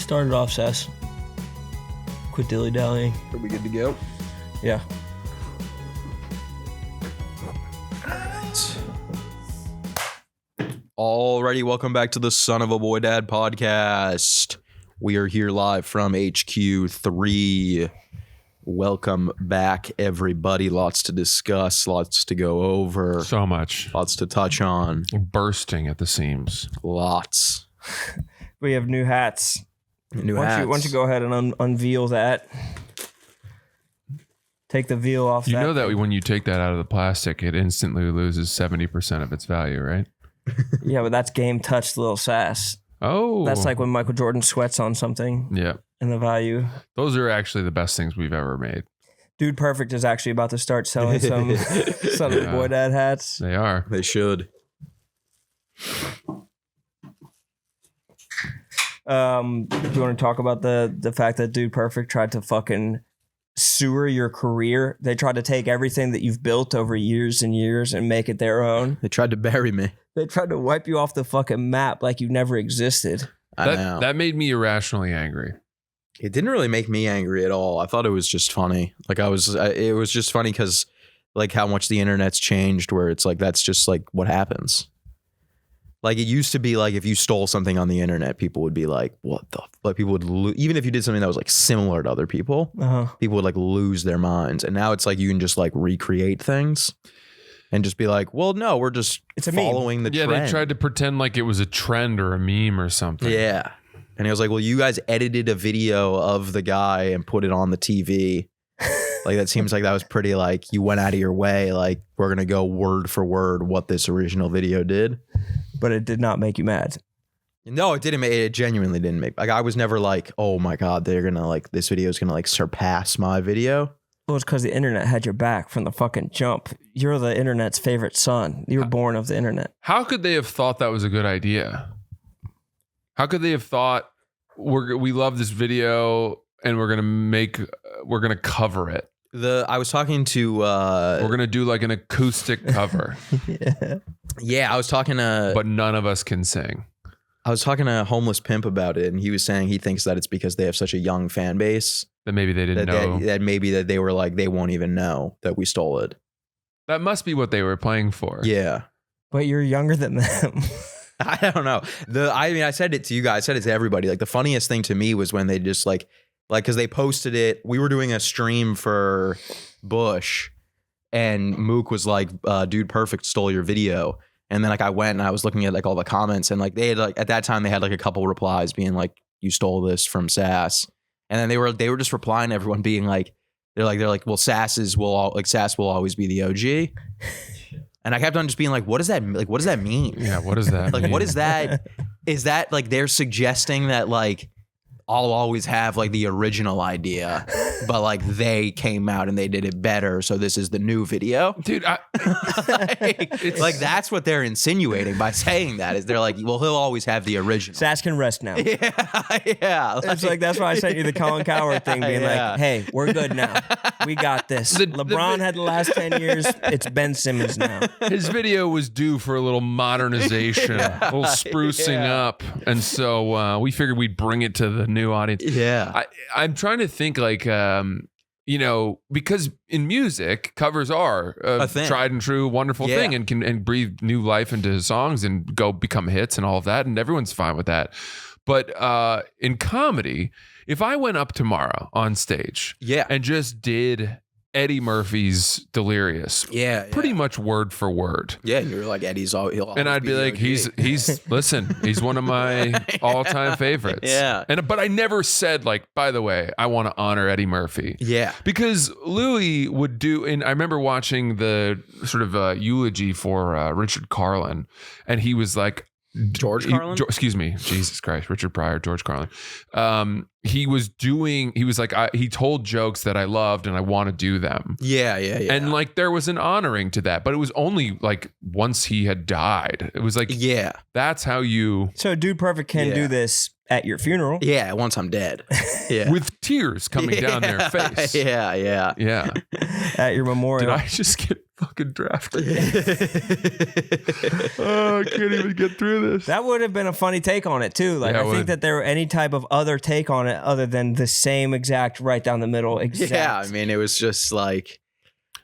Started off, Sass. Quit dilly-dallying. Are we good to go? Yeah. Alrighty, welcome back to the Son of a Boy Dad podcast. We are here live from HQ3. Welcome back, everybody. Lots to discuss, lots to go over. So much. Lots to touch on. Bursting at the seams. Lots. We have new hats. Why don't you go ahead and unveil that? Take the veil off. You know that when you take that out of the plastic, it instantly loses 70% of its value, right? Yeah, but that's game touched little Sass. Oh. That's like when Michael Jordan sweats on something. Yeah. And the value. Those are actually the best things we've ever made. Dude Perfect is actually about to start selling some Son of a Boy Dad hats. They are. They should. Do you want to talk about the fact that Dude Perfect tried to fucking sewer your career? They tried to take everything that you've built over years and years and make it their own. They tried to bury me. They tried to wipe you off the fucking map like you never existed. I know. That made me irrationally angry. It didn't really make me angry at all. I thought it was just funny. Like it was just funny because like how much the internet's changed where it's like, that's just like what happens. Like it used to be like if you stole something on the internet, people would be like, what the, like people would, even if you did something that was like similar to other people, people would like lose their minds. And now it's like, you can just like recreate things and just be like, well, no, we're just following the trend. Yeah, they tried to pretend like it was a trend or a meme or something. Yeah. And he was like, well, you guys edited a video of the guy and put it on the TV. Like, that seems like that was pretty, like, you went out of your way. Like, we're going to go word for word what this original video did. But it did not make you mad. No, it didn't. It genuinely didn't make, like, I was never like, oh my God, they're going to like, this video is going to like surpass my video. Well, it's because the internet had your back from the fucking jump. You're the internet's favorite son. You were born of the internet. How could they have thought that was a good idea? How could they have thought we love this video and we're gonna cover it? I was talking to we're gonna do like an acoustic cover. Yeah, I was talking to, but none of us can sing. I was talking to Homeless Pimp about it, and he was saying he thinks that it's because they have such a young fan base that maybe they didn't know that maybe that they were like, they won't even know that we stole it. That must be what they were playing for. Yeah, but you're younger than them. I don't know. I said it to you guys. I said it to everybody. Like the funniest thing to me was when they just like because they posted it. We were doing a stream for Bush, and Mook was like, "Dude Perfect stole your video." And then like I went and I was looking at like all the comments, and like they had like at that time they had like a couple replies being like, "You stole this from Sass," and then they were just replying to everyone being like, they're like, "Well, Sass will always be the OG." And I kept on just being like, what does that like? What does that mean? Yeah, what does that like? mean? What is that? Is that like they're suggesting that like I'll always have like the original idea, but like they came out and they did it better, so this is the new video, dude? It's like that's what they're insinuating by saying that. Is they're like, well, he'll always have the original. Sass can rest now. Yeah. It's like that's why I sent you the Colin Cowherd thing, being like, hey, we're good now. We got this. LeBron had the last 10 years. It's Ben Simmons now. His video was due for a little modernization, a little sprucing up, and so we figured we'd bring it to the new audience. Yeah. I'm trying to think like, because in music, covers are a tried and true, wonderful thing and can breathe new life into songs and go become hits and all of that. And everyone's fine with that. But in comedy, if I went up tomorrow on stage and just did Eddie Murphy's Delirious. Pretty much word for word. Yeah, and you're like, Eddie's all and I'd be like, he's listen, he's one of my all-time favorites. Yeah. But I never said like, by the way, I want to honor Eddie Murphy. Yeah. Because Louis would do, and I remember watching the sort of eulogy for Richard Carlin, and he was like, George Carlin? Excuse me. Jesus Christ. Richard Pryor, George Carlin. He told jokes that I loved and I want to do them. Yeah. And like there was an honoring to that, but it was only like once he had died. It was like, that's how you. So Dude Perfect can do this at your funeral. Yeah. Once I'm dead. Yeah. With tears coming down their face. Yeah. At your memorial. Did I just get fucking DraftKings. Oh, I can't even get through this. That would have been a funny take on it too. Like, I think that there were any type of other take on it other than the same exact right down the middle exact. Yeah, I mean, it was just like,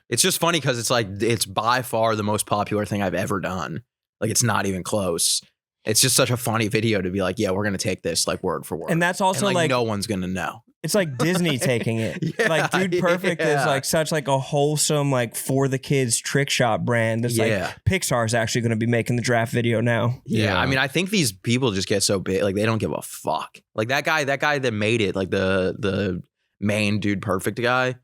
it's just funny because it's like, it's by far the most popular thing I've ever done. Like, it's not even close. It's just such a funny video to be like, yeah, we're going to take this like word for word. And that's also and, like no one's going to know. It's like Disney taking it. Yeah, like Dude Perfect is like such like a wholesome, like for the kids trick shot brand. It's like Pixar's actually going to be making the draft video now. Yeah. I mean, I think these people just get so big, like they don't give a fuck. Like that guy that made it, like the main Dude Perfect guy,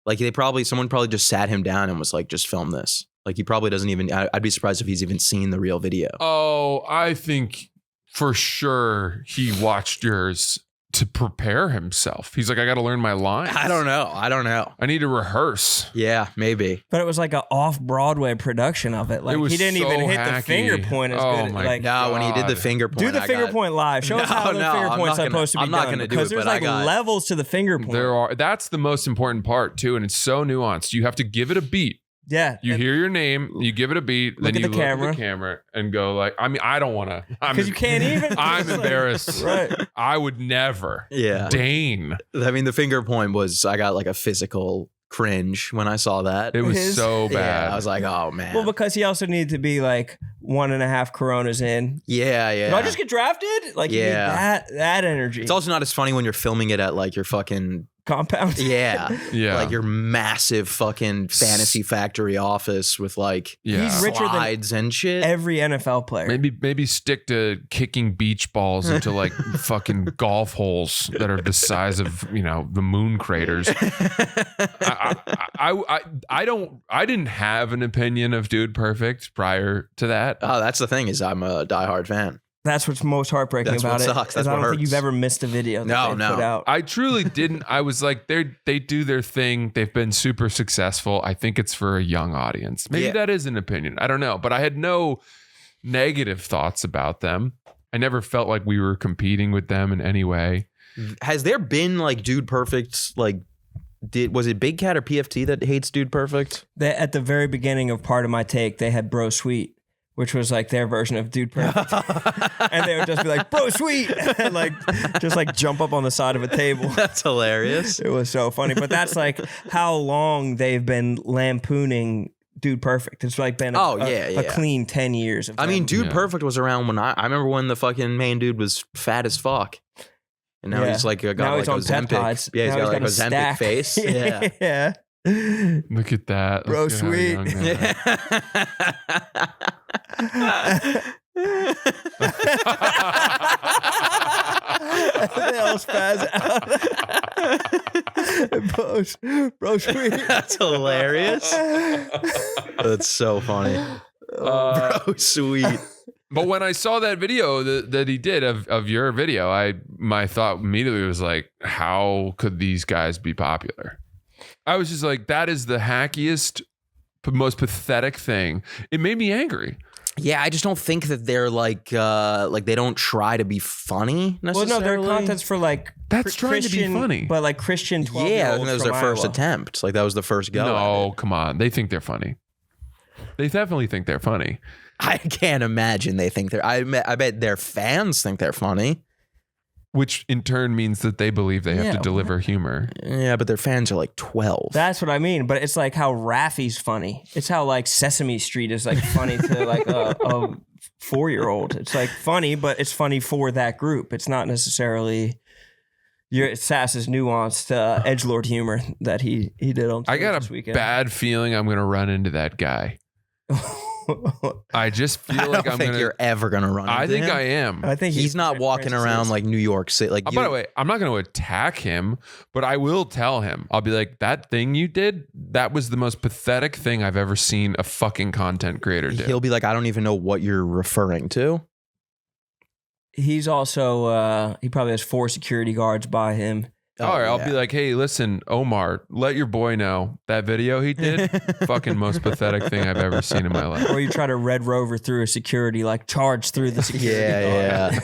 like someone probably just sat him down and was like, just film this. Like he probably doesn't even, I'd be surprised if he's even seen the real video. Oh, I think for sure he watched yours to prepare himself. He's like, I got to learn my lines. I don't know. I need to rehearse. Yeah, maybe. But it was like an off-Broadway production of it. Like he didn't even hit the finger point as good. Like, no, when he did the finger point. Do the finger point live. Show us how the finger point's supposed to be done. I'm not going to do it, because there's like levels to the finger point. That's the most important part too, and it's so nuanced. You have to give it a beat. Yeah. You hear your name, you give it a beat, then you look at the camera and go like, I mean, I don't want to. Because you can't even. I'm embarrassed. Right. I would never. Yeah. Deign. I mean, the finger point I got like a physical cringe when I saw that. It was so bad. Yeah, I was like, oh man. Well, because he also needed to be like 1.5 Coronas in. Yeah. Did I just get drafted? Like, you need that energy. It's also not as funny when you're filming it at like your fucking compound. Yeah. Like your massive fucking fantasy factory office with like he's richer slides than and shit. Every NFL player. Maybe stick to kicking beach balls into like fucking golf holes that are the size of, the moon craters. I didn't have an opinion of Dude Perfect prior to that. Oh, that's the thing, is I'm a diehard fan. That's what's most heartbreaking about it. Sucks. That's I what don't hurts. think you've ever missed a video that they put out. I truly didn't. I was like, they do their thing. They've been super successful. I think it's for a young audience. Maybe that is an opinion. I don't know. But I had no negative thoughts about them. I never felt like we were competing with them in any way. Has there been like Dude Perfect, like, was it Big Cat or PFT that hates Dude Perfect? At the very beginning of Part of My Take, they had Bro Sweet, which was like their version of Dude Perfect. And they would just be like, Bro Sweet, and like just like jump up on the side of a table. That's hilarious. It was so funny. But that's like how long they've been lampooning Dude Perfect. It's like been a clean 10 years. I mean, Dude Perfect was around when I remember when the fucking main dude was fat as fuck. And now he's like got now like Ozempic. Yeah, he's got like Ozempic face. Yeah. Yeah. Look at that. Bro Sweet. They all spaz out. Bro Sweet. That's hilarious. That's so funny. Bro Sweet. But when I saw that video that he did of your video, my thought immediately was like, how could these guys be popular? I was just like, that is the hackiest, most pathetic thing. It made me angry. Yeah, I just don't think that they're like they don't try to be funny necessarily. Well, no, their content's for like that's trying to be funny, but like Christian 12-year-olds. Yeah, that was their first attempt. Like that was the first go. No, come on, they think they're funny. They definitely think they're funny. I can't imagine they think they're. I bet their fans think they're funny. Which in turn means that they believe they have to deliver humor. Yeah, but their fans are like 12. That's what I mean. But it's like how Raffi's funny. It's how like Sesame Street is like funny to like a 4-year-old. It's like funny, but it's funny for that group. It's not necessarily Sass's nuanced edgelord humor that he did on I got a bad feeling I'm going to run into that guy. I just feel like I'm think you're ever gonna run. I think him. I am. I think he's not walking around like New York City. Like, by the way, I'm not going to attack him, but I will tell him. I'll be like, that thing you did, that was the most pathetic thing I've ever seen a fucking content creator do. He'll be like, I don't even know what you're referring to. He's also he probably has 4 security guards by him. All right, I'll be like, hey, listen, Omar, let your boy know that video he did, fucking most pathetic thing I've ever seen in my life. Or you try to Red Rover through a security, like charge through the security. Yeah.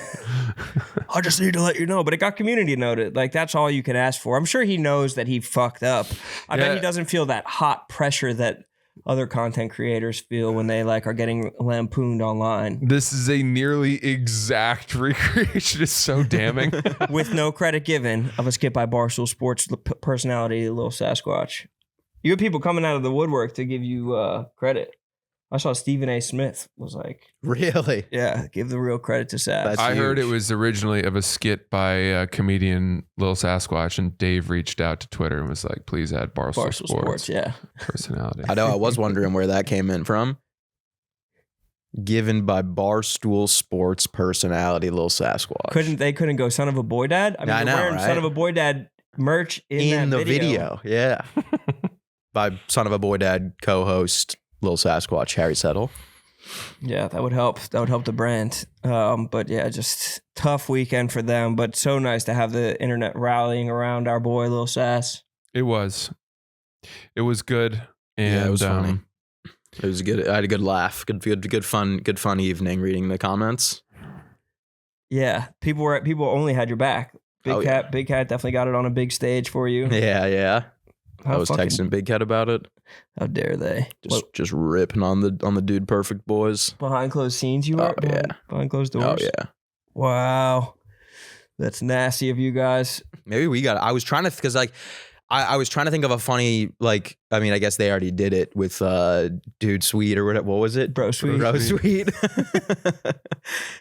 I just need to let you know, but it got community noted. Like that's all you can ask for. I'm sure he knows that he fucked up. I bet he doesn't feel that hot pressure that other content creators feel when they like are getting lampooned online. This is a nearly exact recreation. It's so damning. With no credit given of a skit by Barstool Sports personality, Lil Sasquatch. You have people coming out of the woodwork to give you credit. I saw Stephen A. Smith was like, really? Yeah, give the real credit to Sass. I heard it was originally of a skit by comedian Lil Sasquatch, and Dave reached out to Twitter and was like, please add Barstool Sports. Yeah. Personality. I know. I was wondering where that came in from. Given by Barstool Sports personality Lil Sasquatch. They couldn't go Son of a Boy Dad? I mean, I know, wearing right? Son of a Boy Dad merch in the video. Yeah. By Son of a Boy Dad co-host Lil Sasquatch, Harry Settle. Yeah, that would help. That would help the brand. But yeah, just tough weekend for them. But so nice to have the internet rallying around our boy Lil Sass. It was good. And yeah, it was funny. It was good. I had a good laugh. Good fun evening reading the comments. Yeah, people only had your back. Big Cat definitely got it on a big stage for you. Yeah. I was texting Big Cat about it. How dare they? Just ripping on the Dude Perfect boys. Behind closed scenes, you were? Behind closed doors? Oh, yeah. Wow. That's nasty of you guys. Maybe we got it. I was trying to, because like, I was trying to think of a funny, like, I mean, I guess they already did it with Dude Sweet or whatever. What was it? Bro Sweet.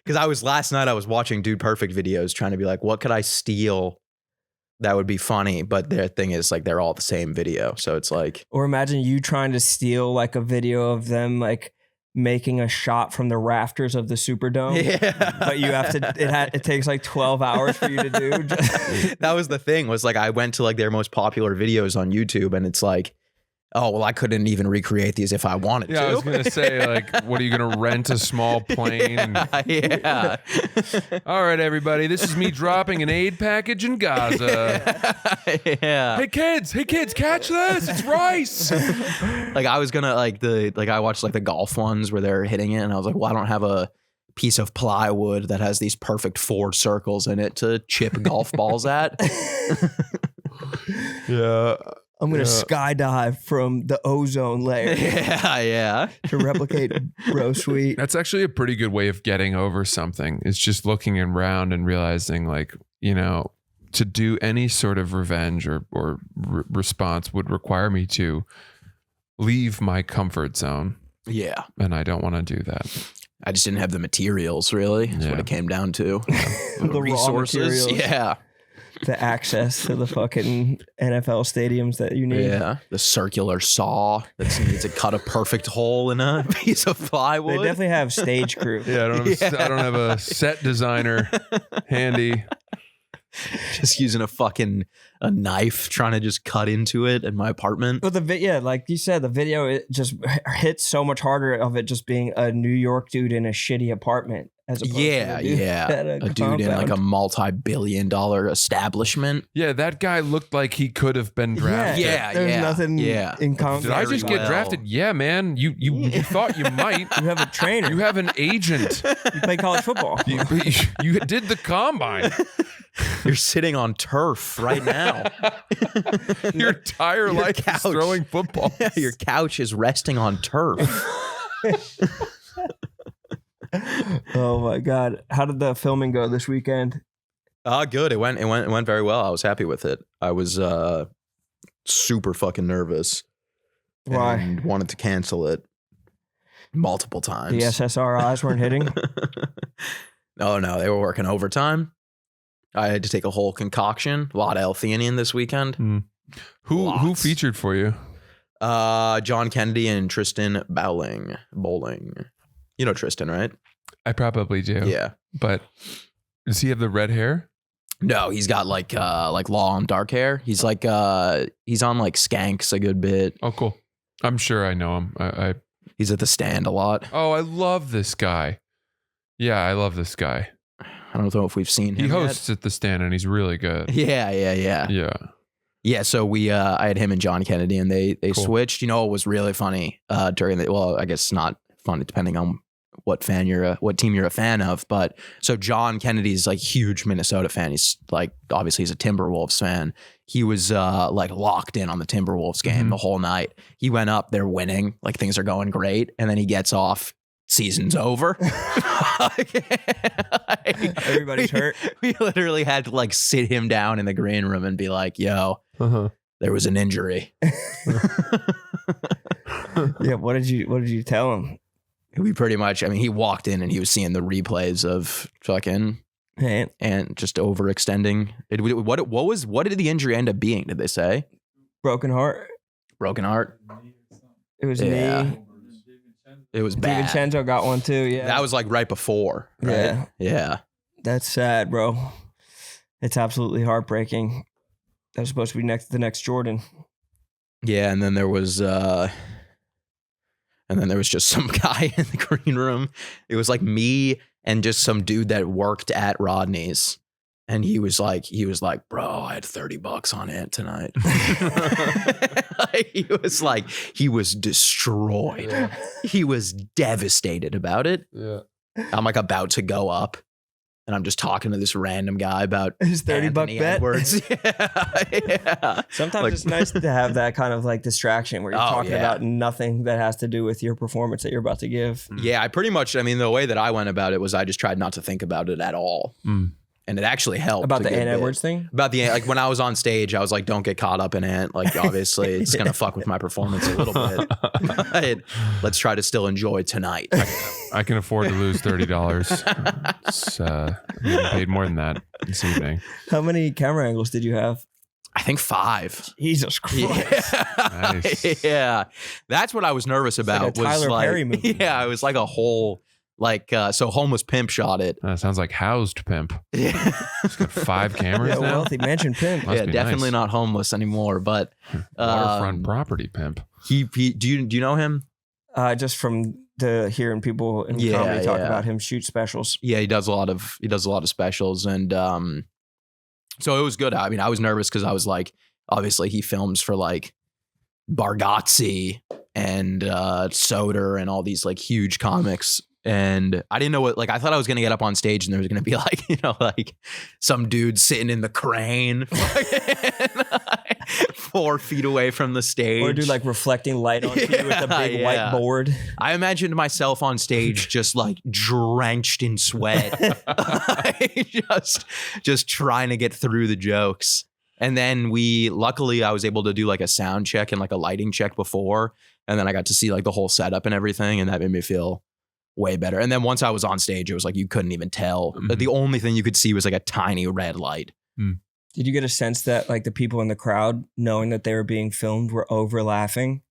Because last night I was watching Dude Perfect videos trying to be like, what could I steal that would be funny? But their thing is like, they're all the same video. So it's like. Or imagine you trying to steal like a video of them like making a shot from the rafters of the Superdome. Yeah. But you have to, it takes like 12 hours for you to do. That was the thing, was like, I went to like their most popular videos on YouTube and it's like, oh, well, I couldn't even recreate these if I wanted to. Yeah, I was going to say, like, what are you going to rent a small plane? Yeah. All right, everybody. This is me dropping an aid package in Gaza. Yeah. Hey, kids, catch this. It's rice. Like, I was going to, I watched, like, the golf ones where they're hitting it, and I was like, well, I don't have a piece of plywood that has these perfect 4 circles in it to chip golf balls at. Yeah. I'm going to skydive from the ozone layer. Yeah. To replicate Bro Sweet. That's actually a pretty good way of getting over something. It's just looking around and realizing, like, you know, to do any sort of revenge or response would require me to leave my comfort zone. Yeah. And I don't want to do that. I just didn't have the materials, really. That's what it came down to. The resources. Raw materials. Yeah. The access to the fucking NFL stadiums that you need. Yeah. The circular saw that needs to cut a perfect hole in a piece of plywood. They definitely have stage crew. Yeah, I don't have a set designer handy. Just using a knife, trying to just cut into it in my apartment. But like you said, the video, it just hits so much harder of it just being a New York dude in a shitty apartment. As opposed to a dude in like a multi-billion-dollar establishment. Yeah, that guy looked like he could have been drafted. There's nothing in common. Did I just get drafted? Yeah, man. You thought you might. You have a trainer. You have an agent. You play college football. You did the combine. You're sitting on turf right now. Your entire life is throwing footballs. Yeah, your couch is resting on turf. Oh my God. How did the filming go this weekend? Good. It went very well. I was happy with it. I was super fucking nervous. Why? And wanted to cancel it multiple times. The SSRIs weren't hitting? No, they were working overtime. I had to take a whole concoction. A lot of L-theanine this weekend. Who featured for you? John Kennedy and Tristan Bowling. You know Tristan, right? I probably do. Yeah. But does he have the red hair? No, he's got like long dark hair. He's like he's on like Skanks a good bit. Oh, cool. I'm sure I know him. He's at the Stand a lot. Oh, I love this guy. Yeah, I love this guy. I don't know if we've seen him. He hosts at the Stand and he's really good. Yeah. Yeah, so I had him and John Kennedy and they cool. switched. You know, it was really funny during I guess not funny depending on what team you're a fan of. But so John Kennedy's like huge Minnesota fan. He's like, obviously he's a Timberwolves fan. He was like locked in on the Timberwolves game the whole night. He went up, they're winning, like things are going great. And then he gets off, season's over. Everybody's hurt. We literally had to like sit him down in the green room and be like, yo, there was an injury. Yeah, what did you tell him? We pretty much, I mean, he walked in and he was seeing the replays of fucking and just overextending. What did the injury end up being? Did they say broken heart? Broken heart. It was knee. It was bad. DiVincenzo got one too. Yeah, that was like right before. Right? Yeah. That's sad, bro. It's absolutely heartbreaking. That was supposed to be the next Jordan. Yeah, and then there was just some guy in the green room. It was like me and just some dude that worked at Rodney's. And he was like, bro, I had $30 on it tonight. He was destroyed. Yeah. He was devastated about it. Yeah. I'm like about to go up. And I'm just talking to this random guy about his $30 bet. Edwards. Yeah. Sometimes like, it's nice to have that kind of like distraction where you're talking about nothing that has to do with your performance that you're about to give. Yeah, the way that I went about it was I just tried not to think about it at all. And it actually helped. About the Ant Edwards thing? About the Ant, like when I was on stage, I was like, don't get caught up in Ant. Like obviously it's going to fuck with my performance a little bit. But let's try to still enjoy tonight. I can afford to lose $30. It's, I'm getting paid more than that this evening. How many camera angles did you have? I think 5. Jesus Christ. Yeah. Nice. Yeah. That's what I was nervous about. Like a Tyler Perry movie. Yeah, it was like a whole so Homeless Pimp shot it. That sounds like Housed Pimp. Yeah. He's got 5 cameras now. Wealthy mansion pimp. Yeah, definitely not homeless anymore, but waterfront property pimp. He do you know him? Just from hearing people in comedy talk about him shoot specials. Yeah, he does a lot of specials, and so it was good. I mean, I was nervous because I was like, obviously he films for like Bargatze and Soder and all these like huge comics. And I didn't know what, like, I thought I was going to get up on stage and there was going to be like, like some dude sitting in the crane 4 feet away from the stage. Or dude like reflecting light on you with a big white board. I imagined myself on stage just like drenched in sweat. just trying to get through the jokes. And then luckily I was able to do like a sound check and like a lighting check before. And then I got to see like the whole setup and everything. And that made me feel way better. And then once I was on stage, it was like you couldn't even tell. The only thing you could see was like a tiny red light. Did you get a sense that like the people in the crowd, knowing that they were being filmed, were over laughing?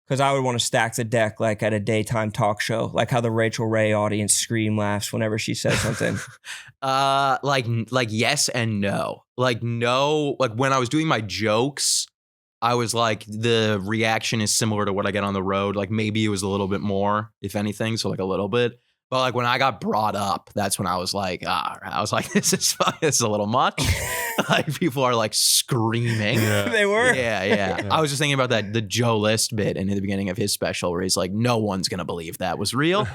Because I would want to stack the deck like at a daytime talk show, like how the Rachel Ray audience scream laughs whenever she says something. Like yes and no. Like no, like when I was doing my jokes, I was like, the reaction is similar to what I get on the road. Like maybe it was a little bit more, if anything. So like a little bit. But like when I got brought up, that's when I was like, this is a little much. Like people are like screaming. Yeah. They were. Yeah. I was just thinking about the Joe List bit in the beginning of his special where he's like, no one's going to believe that was real.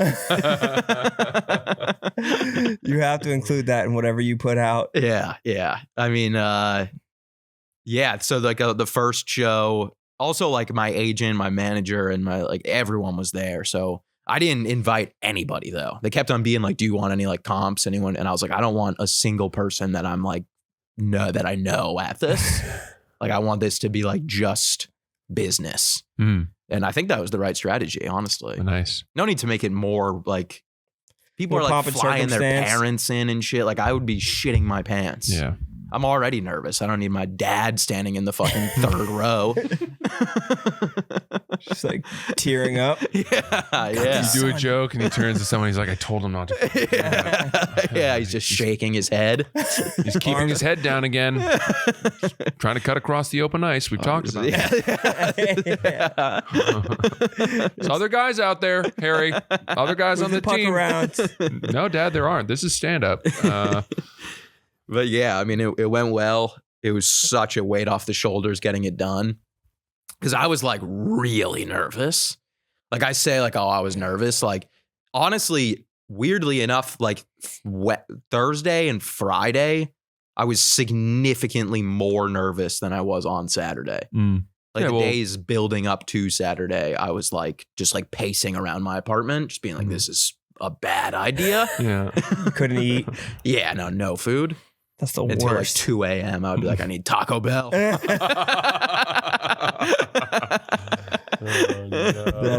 You have to include that in whatever you put out. Yeah. I mean, so like the first show, also like my agent, my manager, and my like everyone was there. So I didn't invite anybody though. They kept on being like, do you want any like comps, anyone? And I was like, I don't want a single person that I'm like, that I know at this. Like I want this to be like just business. And I think that was the right strategy, honestly. Nice. No need to make it more like people are like flying their parents in and shit. Like I would be shitting my pants. Yeah. I'm already nervous. I don't need my dad standing in the fucking third row. Just like tearing up. Yeah. You do a joke and he turns to someone. He's like, I told him not to. Yeah, he's just shaking his head. He's keeping his head down again. Trying to cut across the open ice. We've talked about it. There's other guys out there, Harry. Other guys on the team. Around. No, Dad, there aren't. This is stand-up. But yeah, I mean, it went well. It was such a weight off the shoulders getting it done. Because I was like really nervous. Like I say like, oh, I was nervous. Like honestly, weirdly enough, like Thursday and Friday, I was significantly more nervous than I was on Saturday. Like the days building up to Saturday, I was like just like pacing around my apartment, just being like, this is a bad idea. Yeah. Couldn't eat. Yeah, no food. That's the Until worst. like 2 a.m. I would be like, I need Taco Bell. That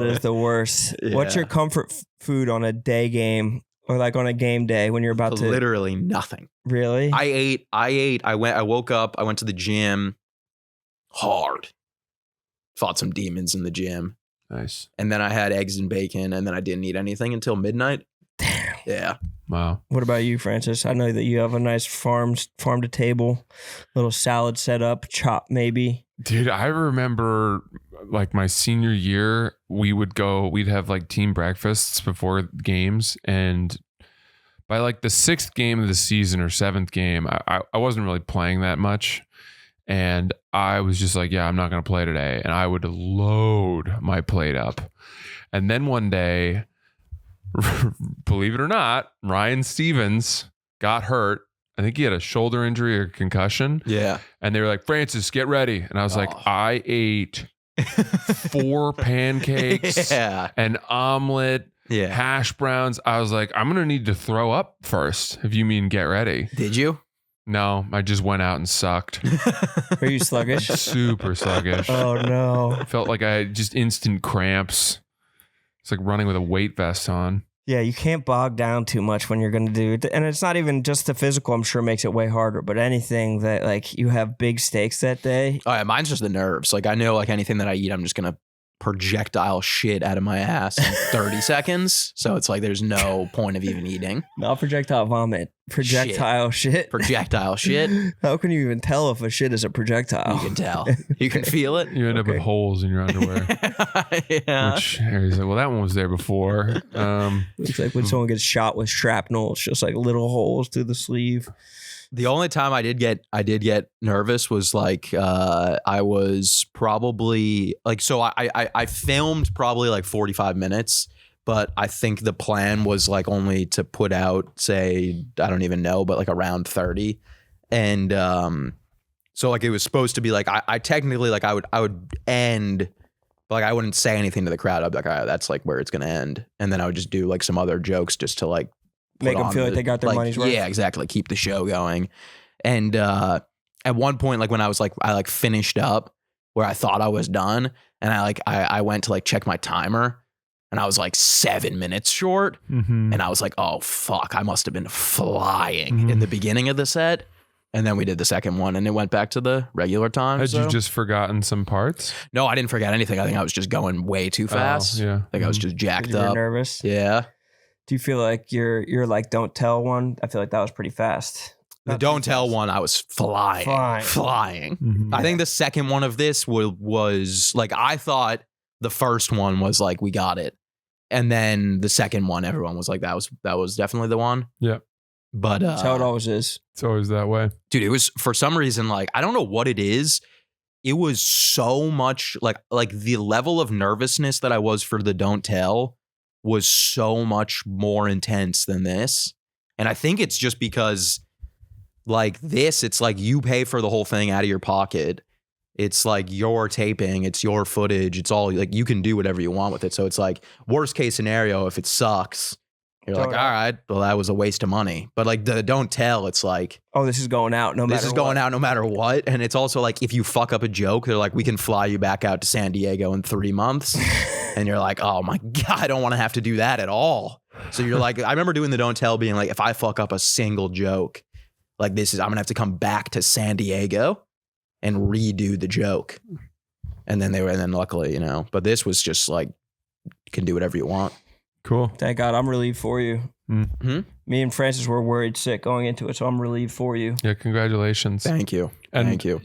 is the worst. Yeah. What's your comfort food on a day game or like on a game day when you're about to? Literally nothing. Really? I ate. I woke up. I went to the gym hard. Fought some demons in the gym. Nice. And then I had eggs and bacon, and then I didn't eat anything until midnight. Damn. Yeah. Wow. What about you, Francis? I know that you have a nice farm to table, little salad set up, chop maybe. Dude, I remember like my senior year, we'd have like team breakfasts before games. And by like the 6th game of the season or 7th game, I wasn't really playing that much. And I was just like, yeah, I'm not going to play today. And I would load my plate up. And then one day, believe it or not, Ryan Stevens got hurt. I think he had a shoulder injury or concussion. Yeah. And they were like, Francis, get ready. And I was like, I ate 4 pancakes, an omelet, hash browns. I was like, I'm going to need to throw up first, if you mean get ready. Did you? No, I just went out and sucked. Are you sluggish? Super sluggish. Oh, no. Felt like I had just instant cramps. It's like running with a weight vest on. Yeah, you can't bog down too much when you're going to do it. And it's not even just the physical, I'm sure makes it way harder, but anything that like you have big stakes that day. Oh, yeah, mine's just the nerves. Like I know like anything that I eat, I'm just going to projectile shit out of my ass in 30 seconds. So it's like there's no point of even eating. Not projectile vomit. Projectile shit. Projectile shit. How can you even tell if a shit is a projectile? You can tell. You can feel it. You end up with holes in your underwear. Yeah. Which Harry's like, well, that one was there before. It's like when someone gets shot with shrapnel, it's just like little holes through the sleeve. The only time I did get nervous was like I was probably like so I filmed probably like 45 minutes, but I think the plan was like only to put out say I don't even know, but like around 30, and so like it was supposed to be like I technically like I would end, but like I wouldn't say anything to the crowd. I'd be like, all right, that's like where it's gonna end, and then I would just do like some other jokes just to like. Make them feel like they got their money's worth. Yeah, exactly. Keep the show going. And at one point, like when I was like, I like finished up where I thought I was done. And I went to like check my timer and I was like 7 minutes short. Mm-hmm. And I was like, oh, fuck. I must have been flying in the beginning of the set. And then we did the second one and it went back to the regular time. Had you just forgotten some parts? No, I didn't forget anything. I think I was just going way too fast. Yeah. I think I was just jacked You were up. nervous? Yeah. Do you feel like you're like don't tell one? I feel like that was pretty fast. The don't tell one, I was flying. Mm-hmm. I think the second one of this was like, I thought the first one was like, we got it. And then the second one, everyone was like, that was definitely the one. Yeah. But that's how it always is. It's always that way. Dude, it was for some reason, like, I don't know what it is. It was so much like the level of nervousness that I was for the don't tell was so much more intense than this. And I think it's just because like this, it's like you pay for the whole thing out of your pocket. It's like your taping, it's your footage. It's all like you can do whatever you want with it. So it's like worst case scenario, if it sucks, you're like, all right, well, that was a waste of money. But like the don't tell, it's like, oh, this is going out no matter what. This is going out no matter what. And it's also like if you fuck up a joke, they're like, we can fly you back out to San Diego in 3 months. And you're like, oh my God, I don't want to have to do that at all. So you're like, I remember doing the don't tell being like, if I fuck up a single joke, like I'm going to have to come back to San Diego and redo the joke. And then luckily, you know, but this was just like, you can do whatever you want. Cool. Thank God. I'm relieved for you. Mm-hmm. Me and Francis were worried sick going into it, so I'm relieved for you. Yeah, congratulations. Thank you. And thank you.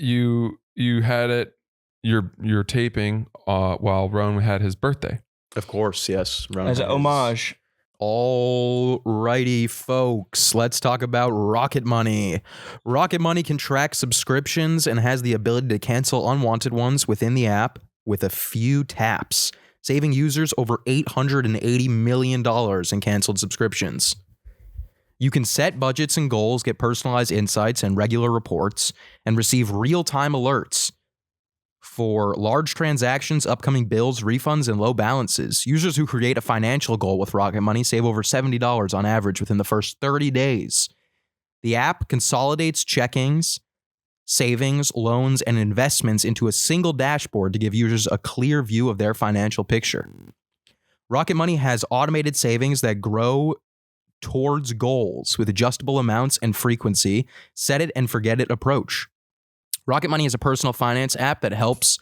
You had it, your taping while Rowan had his birthday. Of course, yes. Rowan as an homage. All righty, folks. Let's talk about Rocket Money. Rocket Money can track subscriptions and has the ability to cancel unwanted ones within the app with a few taps. saving users over $880 million in canceled subscriptions. You can set budgets and goals, get personalized insights and regular reports, and receive real-time alerts for large transactions, upcoming bills, refunds, and low balances. Users who create a financial goal with Rocket Money save over $70 on average within the first 30 days. The app consolidates checkings, savings, loans, and investments into a single dashboard to give users a clear view of their financial picture. Rocket Money has automated savings that grow towards goals with adjustable amounts and frequency, set it and forget it approach. Rocket Money is a personal finance app that helps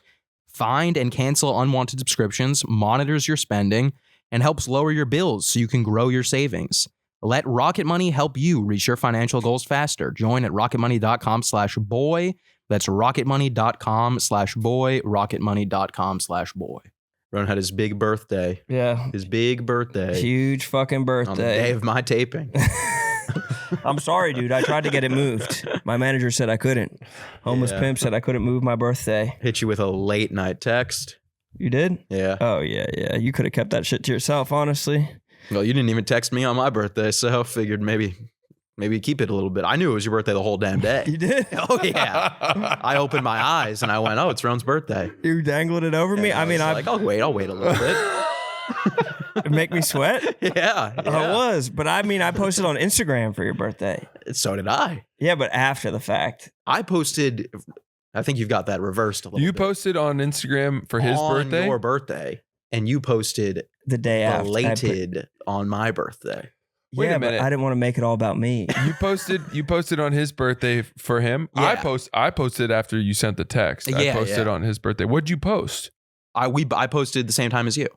find and cancel unwanted subscriptions, monitors your spending, and helps lower your bills so you can grow your savings. Let Rocket Money help you reach your financial goals faster. Join at rocketmoney.com/boy. That's rocketmoney.com/boy, rocketmoney.com/boy. Ron had his big birthday. Yeah. His big birthday. Huge fucking birthday. On the day of my taping. I'm sorry, dude. I tried to get it moved. My manager said I couldn't. Homeless Pimp said I couldn't move my birthday. Hit you with a late night text. You did? Yeah. Oh, yeah. You could have kept that shit to yourself, honestly. Well, you didn't even text me on my birthday, so I figured maybe keep it a little bit. I knew it was your birthday the whole damn day. You did? Oh, yeah. I opened my eyes and I went, oh, it's Ron's birthday. You dangled it over me? And I mean, I'll wait a little bit. Make me sweat? Yeah. I was. But I mean, I posted on Instagram for your birthday. So did I. Yeah, but after the fact. I posted, I think you've got that reversed a little bit. You posted on Instagram for his birthday? On your birthday. And you posted the day after. Belated on my birthday. Wait a minute. But I didn't want to make it all about me. You posted on his birthday for him. Yeah. I posted after you sent the text. I posted on his birthday. What'd you post? I posted the same time as you.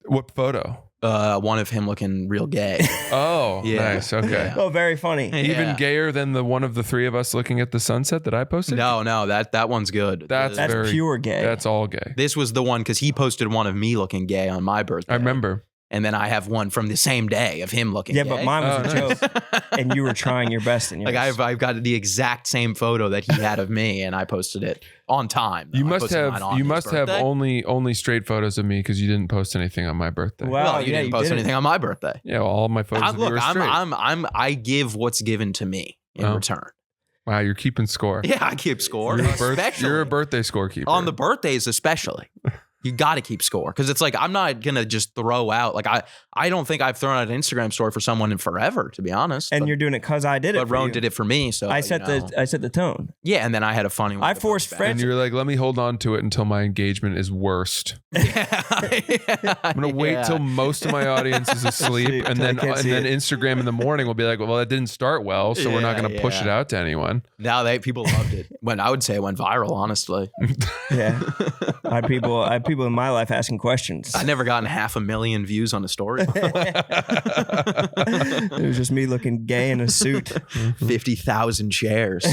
What photo? One of him looking real gay. Oh, Yeah. nice. Okay. Yeah. Oh, very funny. Even gayer than the one of the three of us looking at the sunset that I posted? No, that one's good. That's pure gay. That's all gay. This was the one because he posted one of me looking gay on my birthday. I remember. And then I have one from the same day of him looking gay. But mine was a joke. And you were trying your best in yours. Like I've got the exact same photo that he had of me, and I posted it on time. You must have only straight photos of me because you didn't post anything on my birthday. Well, you didn't post anything on my birthday. Yeah, well, all my photos of you are straight. I give what's given to me in return. Wow, you're keeping score. Yeah, I keep score. You're a birthday scorekeeper. On the birthdays especially. You got to keep score because it's like I'm not going to just throw out. Like I don't think I've thrown out an Instagram story for someone in forever, to be honest. And you're doing it because I did it. But Roan did it for me. So I set the tone. Yeah, and then I had a funny one. I forced friends. And you're like, let me hold on to it until my engagement is worst. I'm going to wait till most of my audience is asleep. And then Instagram in the morning will be like, well, that didn't start well. So we're not going to push it out to anyone. Now people loved it. I would say it went viral, honestly. Yeah. I had people in my life asking questions. I never gotten 500,000 views on a story. It was just me looking gay in a suit. 50,000 shares.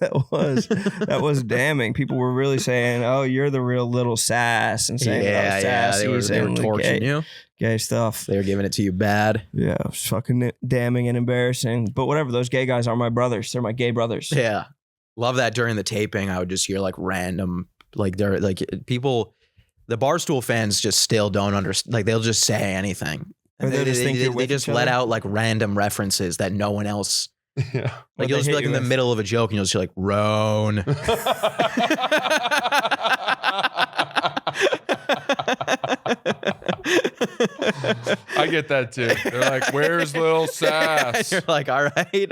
That was damning. People were really saying, "Oh, you're the real little sass," and saying, They were torching you. Gay stuff. They were giving it to you bad. Yeah, it was fucking damning and embarrassing. But whatever, those gay guys are my brothers. They're my gay brothers. Yeah, love that. During the taping, I would just hear like random, like they're like people. The Barstool fans just still don't understand. Like they'll just say anything. They just let out like random references that no one else. Yeah. Like you'll just be like in the middle of a joke and you'll just hear like Roan. I get that too. They're like, where's Lil Sass? You're like, all right.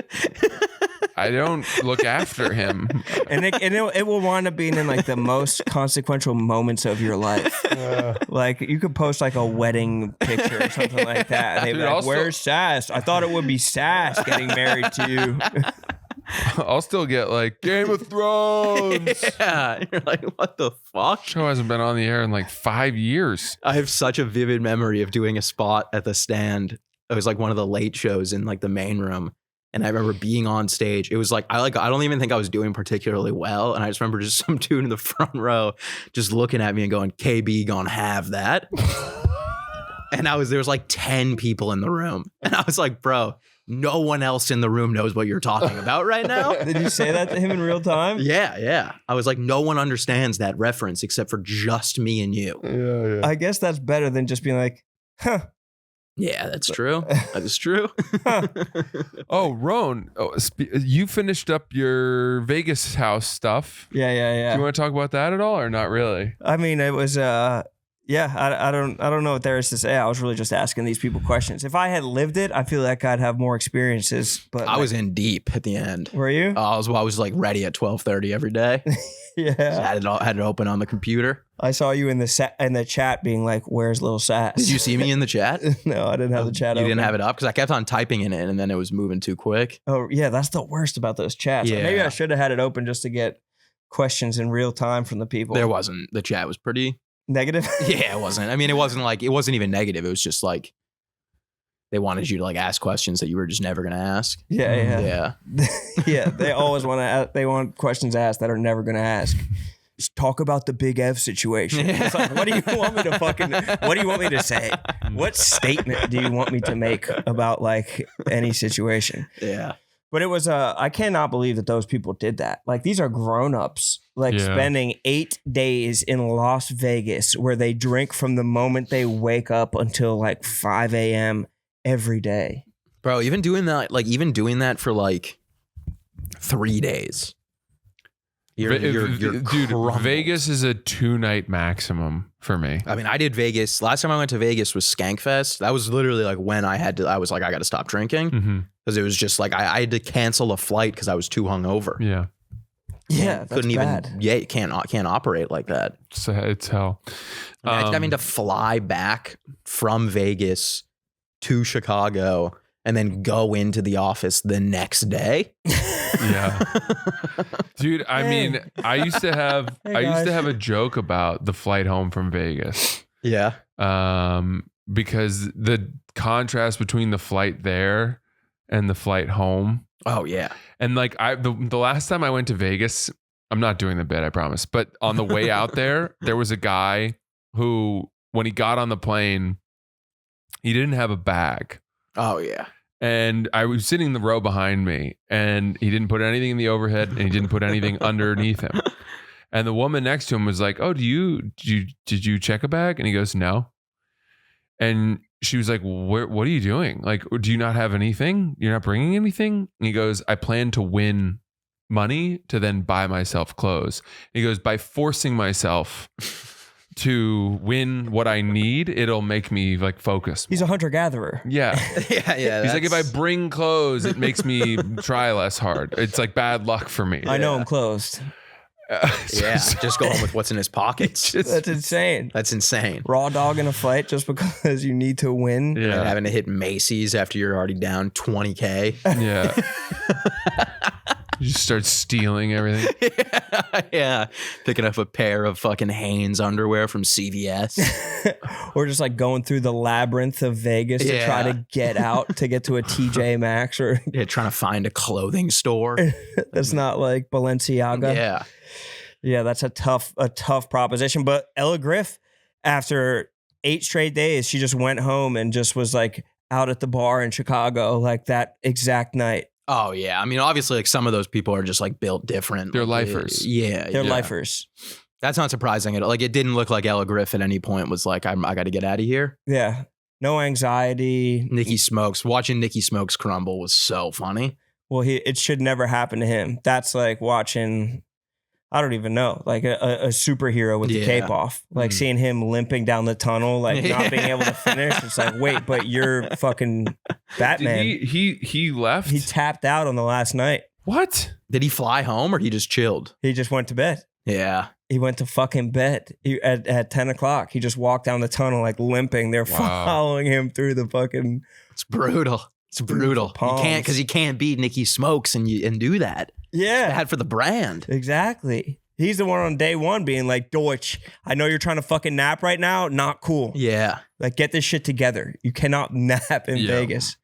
I don't look after him. And it will wind up being in like the most consequential moments of your life. Like you could post like a wedding picture or something like that. And they'd be like, where's Sass? I thought it would be Sass getting married to you. I'll still get like Game of Thrones. Yeah. You're like, what the fuck? Show hasn't been on the air in like 5 years. I have such a vivid memory of doing a spot at the Stand. It was like one of the late shows in like the main room. And I remember being on stage. It was like, I don't even think I was doing particularly well. And I just remember just some dude in the front row just looking at me and going, KB gonna have that. And there was like 10 people in the room. And I was like, bro, no one else in the room knows what you're talking about right now. Did you say that to him in real time? Yeah. I was like, no one understands that reference except for just me and you. Yeah. I guess that's better than just being like, huh. Yeah, that's true. That is true. Oh, Roan, you finished up your Vegas house stuff. Yeah. Do you want to talk about that at all or not really? I mean, it was, I don't know what there is to say. I was really just asking these people questions. If I had lived it, I feel like I'd have more experiences. But I was in deep at the end. Were you? I was like ready at 12:30 every day. Yeah. So had it open on the computer. I saw you in the chat being like, "Where's Lil Sass?" Did you see me in the chat? No, I didn't have the chat. You open. didn't have it up because I kept on typing in it and then it was moving too quick. Oh yeah, that's the worst about those chats. Yeah. Maybe I should have had it open just to get questions in real time from the people. There wasn't. The chat was pretty negative. Yeah, it wasn't. I mean, it wasn't even negative. It was just like they wanted you to like ask questions that you were just never gonna ask. Yeah. Yeah. They always want questions asked that are never gonna ask. Just talk about the Big F situation. It's like, what do you want me to say? What statement do you want me to make about like any situation? Yeah. But it was, I cannot believe that those people did that. Like, these are grown-ups, like spending 8 days in Las Vegas where they drink from the moment they wake up until like 5 a.m. every day. Bro, even doing that for like 3 days. Dude, crumbled. Vegas is a 2-night maximum for me. I mean, I did Vegas. Last time I went to Vegas was Skankfest. That was literally like when I was like, I got to stop drinking because it was just like I had to cancel a flight because I was too hungover. Yeah. Yeah, that's bad. You can't operate like that. It's hell. I mean, to fly back from Vegas to Chicago and then go into the office the next day. Yeah. Dude, I mean, I used to have a joke about the flight home from Vegas. Yeah. Because the contrast between the flight there and the flight home. Oh yeah. And like the last time I went to Vegas, I'm not doing the bit, I promise. But on the way out there was a guy who, when he got on the plane, he didn't have a bag. Oh yeah. And I was sitting in the row behind me, and he didn't put anything in the overhead, and he didn't put anything underneath him. And the woman next to him was like, "Oh, did you check a bag?" And he goes, "No." And she was like, "What are you doing? Like, do you not have anything? You're not bringing anything?" And he goes, "I plan to win money to then buy myself clothes." And he goes, "By forcing myself to win what I need, it'll make me like focus." He's a hunter-gatherer. Yeah. Yeah. He's like, if I bring clothes, it makes me try less hard. It's like bad luck for me. I know I'm closed. Just go home with what's in his pockets. That's insane. That's insane. Raw dog in a fight just because you need to win. Yeah. And having to hit Macy's after you're already down $20K. Yeah. You just start stealing everything. Yeah. Picking up a pair of fucking Hanes underwear from CVS. Or just like going through the labyrinth of Vegas to try to get out to get to a TJ Maxx or trying to find a clothing store. that's not like Balenciaga. Yeah. Yeah, that's a tough proposition. But Ella Griff, after 8 straight days, she just went home and just was like out at the bar in Chicago like that exact night. Oh yeah, I mean, obviously, like some of those people are just like built different. They're lifers. They're lifers. That's not surprising at all. Like, it didn't look like Ella Griff at any point was like, I got to get out of here. Yeah, no anxiety. Nikki Smokes, watching Nikki Smokes crumble was so funny. Well, it should never happen to him. That's like watching, I don't even know, like a superhero with the cape off, like seeing him limping down the tunnel, like not being able to finish. It's like, wait, but you're fucking Batman. He left? He tapped out on the last night. What? Did he fly home or he just chilled? He just went to bed. Yeah. He went to fucking bed at 10 o'clock. He just walked down the tunnel like limping. They're following him through the fucking. It's brutal. It's brutal. You can't, because you can't beat Nikki Smokes and do that. Yeah. It's bad for the brand. Exactly. He's the one on day one being like, Deutsch, I know you're trying to fucking nap right now. Not cool. Yeah. Like, get this shit together. You cannot nap in Vegas.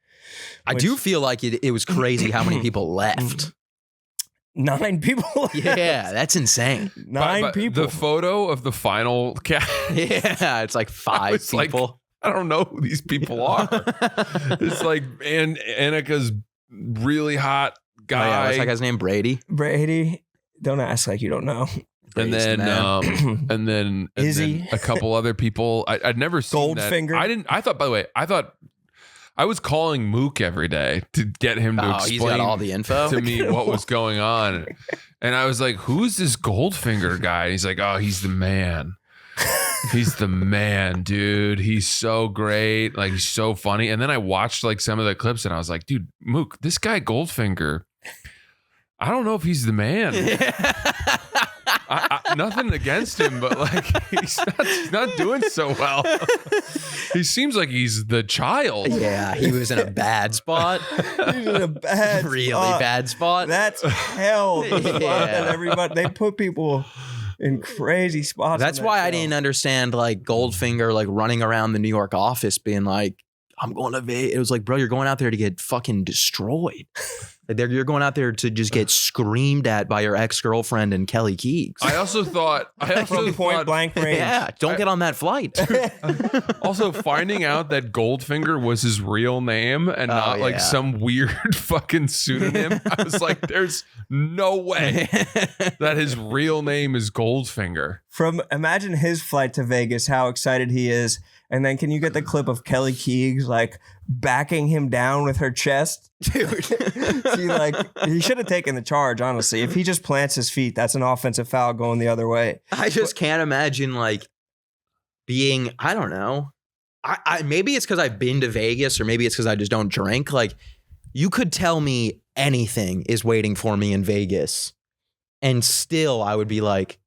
I do feel like it was crazy how many people left. 9 people. Yeah, that's insane. 9 people. The photo of the final cast. Yeah, it's like 5 people. I don't know who these people are. It's like Annika's really hot guy. Oh, yeah. What's that guy's name? Brady. Don't ask like you don't know. And then Izzy. a couple other people. I'd never seen Goldfinger. I thought I was calling Mook every day to get him to explain he's got all the info to me what was going on. And I was like, who's this Goldfinger guy? And he's like, oh, he's the man. He's the man, dude. He's so great. Like, he's so funny. And then I watched like some of the clips and I was like, dude, Mook, this guy Goldfinger, I don't know if he's the man. Nothing against him, but like he's not doing so well. He seems like he's the child. Yeah, he was in a bad spot. He's in a bad really spot. bad spot. That's hell. The spot that everybody, they put people in crazy spots. That's why I didn't understand like Goldfinger like running around the New York office being like, I'm going to Vegas. It was like, bro, you're going out there to get fucking destroyed. Like, you're going out there to just get screamed at by your ex-girlfriend and Kelly Keegs. I also thought point blank range. Yeah, don't get on that flight. Also, finding out that Goldfinger was his real name and not like some weird fucking pseudonym, I was like, there's no way that his real name is Goldfinger. Imagine his flight to Vegas, how excited he is. And then can you get the clip of Kelly Keegs like backing him down with her chest? Dude. He should have taken the charge, honestly. If he just plants his feet, that's an offensive foul going the other way. I just can't imagine like being, I don't know. I maybe it's because I've been to Vegas or maybe it's because I just don't drink. Like, you could tell me anything is waiting for me in Vegas and still I would be like,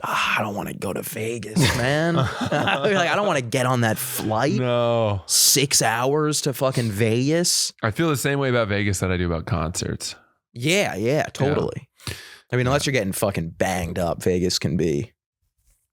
I don't want to go to Vegas, man. I don't want to get on that flight. No. 6 hours to fucking Vegas. I feel the same way about Vegas that I do about concerts. Yeah, totally. Yeah. I mean, unless you're getting fucking banged up, Vegas can be.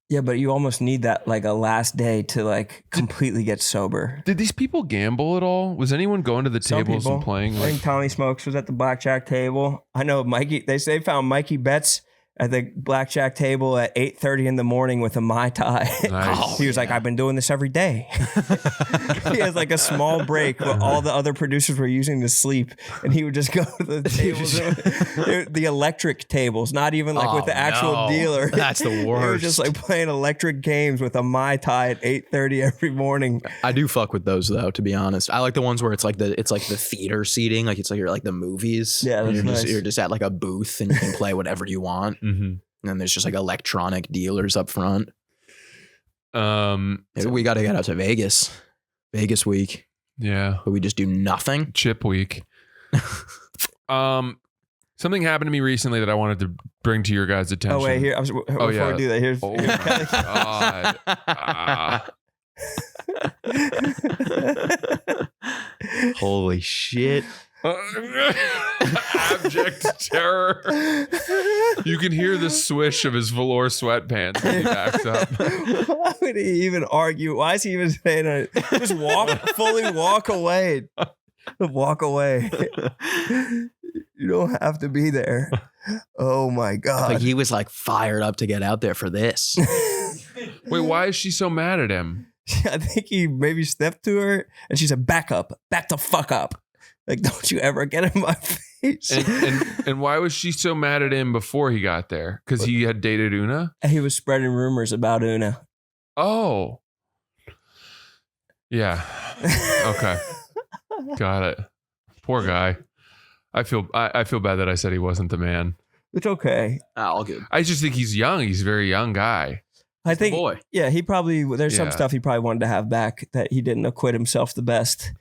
Yeah, but you almost need that like a last day to like completely get sober. Did these people gamble at all? Was anyone going to the tables and playing? I think Tommy Smokes was at the blackjack table. I know Mikey. They say found Mikey Betts at the blackjack table at 8:30 in the morning with a Mai Tai. Nice. He was like, I've been doing this every day. He has like a small break where all the other producers were using to sleep. And he would just go to the tables, the electric tables, not even like with the actual dealer. That's the worst. He was just like playing electric games with a Mai Tai at 8:30 every morning. I do fuck with those though, to be honest. I like the ones where it's like the theater seating. Like it's like you're like the movies. Yeah, that's you're just at like a booth and you can play whatever you want. Mm-hmm. And then there's just like electronic dealers up front. Maybe we got to get out to Vegas week. Yeah. But we just do nothing. Chip week. Something happened to me recently that I wanted to bring to your guys' attention. Oh, wait, here. Before we do that, here's. Oh, my God. Holy shit. Abject terror. You can hear the swish of his velour sweatpants when he backs up. Why would he even argue? Why is he even saying it? Just fully walk away. Walk away. You don't have to be there. Oh my God. Like he was like fired up to get out there for this. Wait, why is she so mad at him? I think he maybe stepped to her and she said, back up, back the fuck up. Like, don't you ever get in my face. And why was she so mad at him before he got there? Because he had dated Una? He was spreading rumors about Una. Oh. Yeah. Okay. Got it. Poor guy. I feel bad that I said he wasn't the man. It's okay. All good. I just think he's young. He's a very young guy. I think, boy. Yeah, he probably, there's some stuff he probably wanted to have back that he didn't acquit himself the best.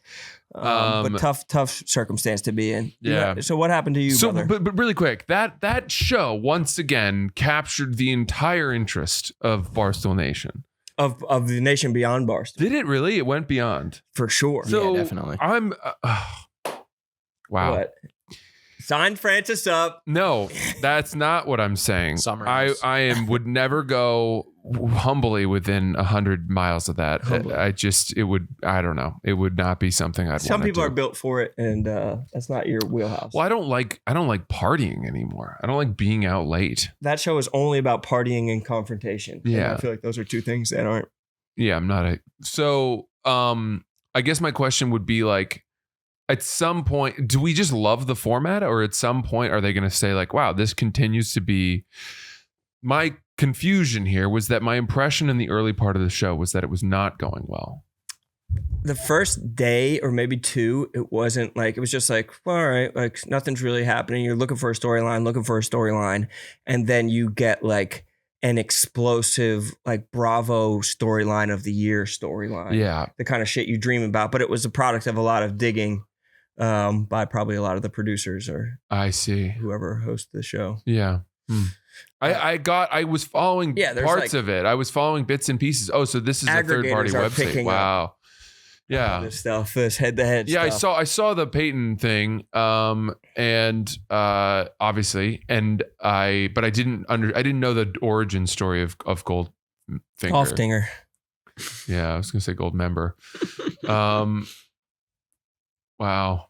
But tough circumstance to be in. Yeah. So what happened to you, brother? But really quick, that show once again captured the entire interest of Barstool Nation. Of the nation beyond Barstool. Did it really? It went beyond. For sure. So yeah, definitely. I'm wow. What? Sign Francis up. No, that's not what I'm saying. I would never go humbly within 100 miles of that. I don't know. It would not be something I'd want to do. Some people are built for it, and that's not your wheelhouse. Well, I don't like partying anymore. I don't like being out late. That show is only about partying and confrontation. Yeah. And I feel like those are two things that aren't. Yeah, I'm not so I guess my question would be like, at some point, do we just love the format, or at some point are they going to say like, wow, this continues to be? My confusion here was that my impression in the early part of the show was that it was not going well. The first day or maybe two, it wasn't like, it was just like, well, all right, like nothing's really happening. You're looking for a storyline. And then you get like an explosive, like Bravo storyline of the year storyline. Yeah. The kind of shit you dream about. But it was a product of a lot of digging by probably a lot of the producers or I see whoever hosts the show. Yeah. I was following parts of it. I was following bits and pieces. Oh, so this is a third-party website. Wow. Yeah. This stuff, this head-to-head stuff. Yeah, I saw the Peyton thing, and obviously, but I didn't know the origin story of Goldfinger. Golfdinger. Yeah, I was gonna say Goldmember. Wow.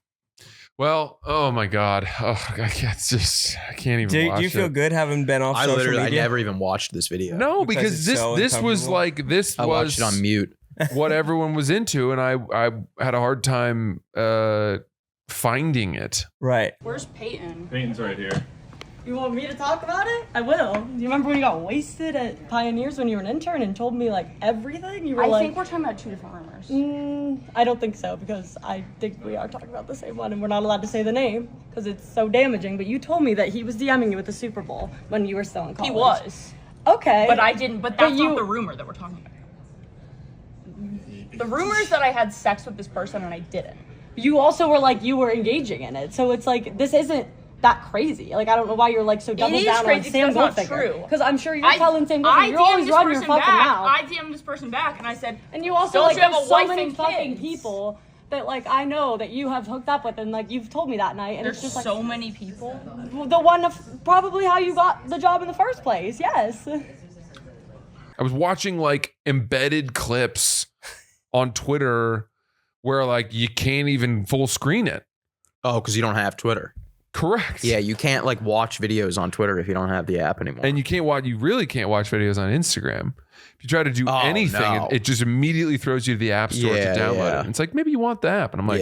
Well, oh my God. Oh, I can't even watch it. Do you feel good having been off social media? I never even watched this video. No, because this was like, I watched it on mute. What everyone was into, and I had a hard time finding it. Right. Where's Peyton? Peyton's right here. You want me to talk about it? I will. Do you remember when you got wasted at Pioneers when you were an intern and told me like everything? You were I think we're talking about two different rumors. I don't think so, because I think we are talking about the same one, and we're not allowed to say the name because it's so damaging. But you told me that he was DMing you at the Super Bowl when you were still in college. He was. Okay. But I didn't. But that's not the rumor that we're talking about. The rumor is that I had sex with this person and I didn't. You also were like, you were engaging in it. So it's like, this isn't that crazy. Like, I don't know why you're like so double down on Sam Goldfinger. That's not true. Because I'm sure you're telling Sam Goldfinger. You're always running your fucking mouth. I DM'd this person back and I said, and you also like, there's so many fucking people that like I know that you have hooked up with, and like you've told me that night, and there's it's just like so many people. The one of probably how you got the job in the first place. Yes. I was watching like embedded clips on Twitter where like you can't even full screen it. Oh, because you don't have Twitter. Correct. Yeah, you can't like watch videos on Twitter if you don't have the app anymore. And you really can't watch videos on Instagram. If you try to do anything, it just immediately throws you to the app store to download it. And it's like, maybe you want the app. And I'm like,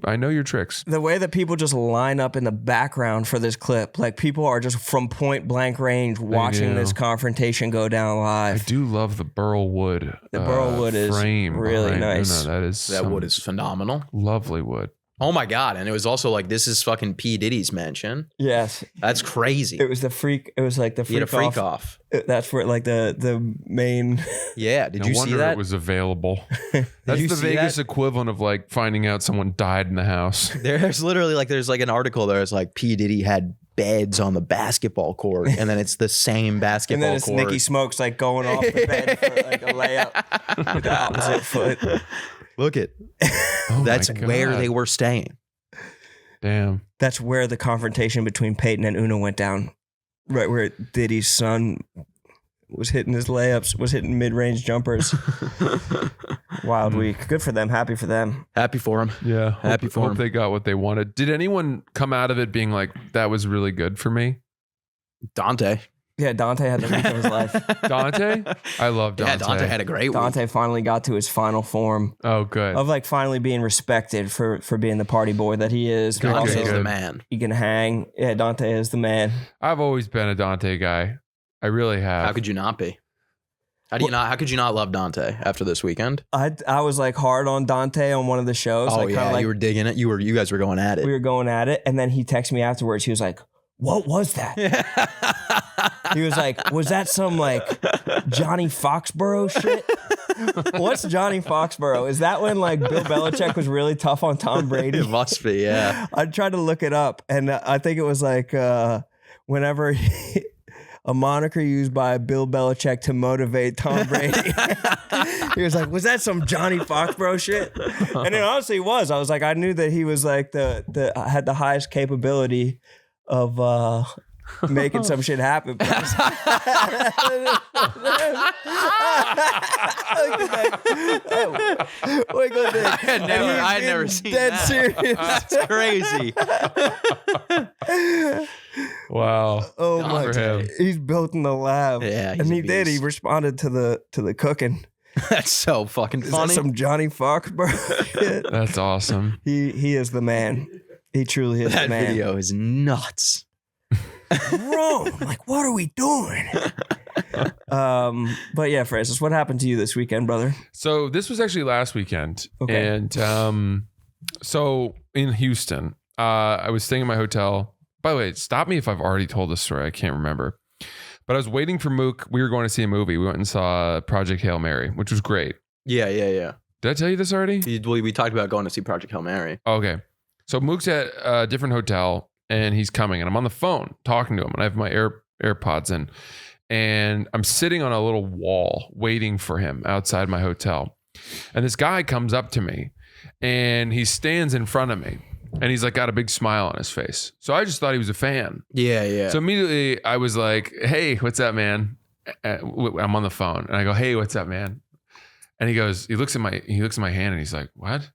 I know your tricks. The way that people just line up in the background for this clip, like people are just from point blank range watching this confrontation go down live. I do love the burl wood. The burl wood is really nice. That wood is phenomenal. Lovely wood. Oh my God. And it was also like, this is fucking P. Diddy's mansion. Yes. That's crazy. It was the freak. It was like the freak off. That's where like the main. Yeah. Did you see that? It was available. That's the Vegas equivalent of like finding out someone died in the house. There's literally like, there's like an article there. It's like P. Diddy had beds on the basketball court, and then it's the same basketball court. And then it's Nicky Smokes like going off the bed for like a layup with the opposite foot. Look it. That's where they were staying. Damn. That's where the confrontation between Peyton and Una went down. Right where Diddy's son was hitting his layups, was hitting mid-range jumpers. Wild week. Good for them. Happy for them. Happy for them. Yeah. Happy for them. Hope they got what they wanted. Did anyone come out of it being like, that was really good for me? Dante. Yeah, Dante had the week of his life. Dante? I love Dante. Yeah, Dante had a great week. Dante finally got to his final form. Oh, good. Of like finally being respected for being the party boy that he is. Dante is the man. He can hang. Yeah, Dante is the man. I've always been a Dante guy. I really have. How could you not be? How could you not love Dante after this weekend? I was like hard on Dante on one of the shows. Oh, like, yeah, like, you were digging it. You guys were going at it. We were going at it, and then he texted me afterwards. He was like, "What was that?" He was like, "Was that some like Johnny Foxborough shit?" What's Johnny Foxborough? Is that when like Bill Belichick was really tough on Tom Brady? It must be, yeah. I tried to look it up, and I think it was like whenever a moniker used by Bill Belichick to motivate Tom Brady. He was like, "Was that some Johnny Foxborough shit?" And it honestly was. I was like, I knew that he was like had the highest capability of making some shit happen. I had never seen dead that. serious. That's crazy. Wow. Oh my God. He's built in the lab. Yeah, and he did. He responded to the cooking. That's so fucking Is funny. that some Johnny Fox, bro? That's awesome. He is the man. He truly is the That man. video is nuts. Bro, like, what are we doing? But yeah, Francis, what happened to you this weekend, brother? So this was actually last weekend. Okay. And so in Houston, I was staying in my hotel. By the way, stop me if I've already told this story. I can't remember. But I was waiting for Mook. We were going to see a movie. We went and saw Project Hail Mary, which was great. Yeah. Did I tell you this already? We talked about going to see Project Hail Mary. Okay. So Mook's at a different hotel and he's coming and I'm on the phone talking to him and I have my AirPods in and I'm sitting on a little wall waiting for him outside my hotel. And this guy comes up to me and he stands in front of me and he's like got a big smile on his face. So I just thought he was a fan. Yeah. So immediately I was like, hey, what's up, man? I'm on the phone and I go, hey, what's up, man? And he looks at my hand and he's like, what?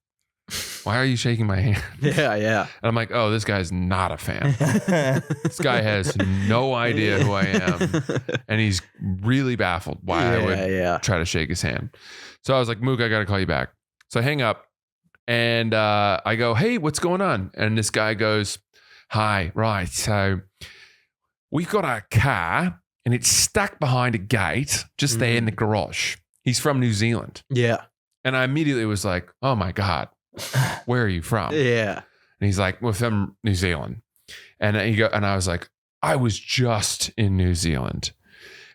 Why are you shaking my hand? Yeah. And I'm like, oh, this guy's not a fan. This guy has no idea who I am. And he's really baffled why I would try to shake his hand. So I was like, Mook, I got to call you back. So I hang up and I go, hey, what's going on? And this guy goes, hi, right. So we've got a car and it's stuck behind a gate just there in the garage. He's from New Zealand. Yeah. And I immediately was like, oh my God, where are you from? Yeah. And he's like, well, from New Zealand. And I was like, I was just in New Zealand.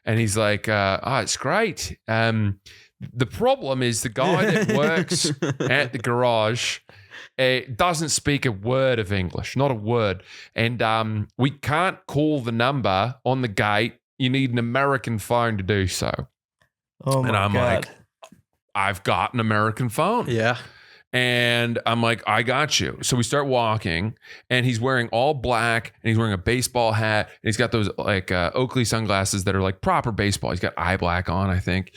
And he's like, oh, it's great. The problem is the guy that works at the garage doesn't speak a word of English, not a word. And we can't call the number on the gate. You need an American phone to do so. Oh my and I'm God. like, I've got an American phone. Yeah. And I'm like, I got you. So we start walking and he's wearing all black and he's wearing a baseball hat. And he's got those like Oakley sunglasses that are like proper baseball. He's got eye black on, I think.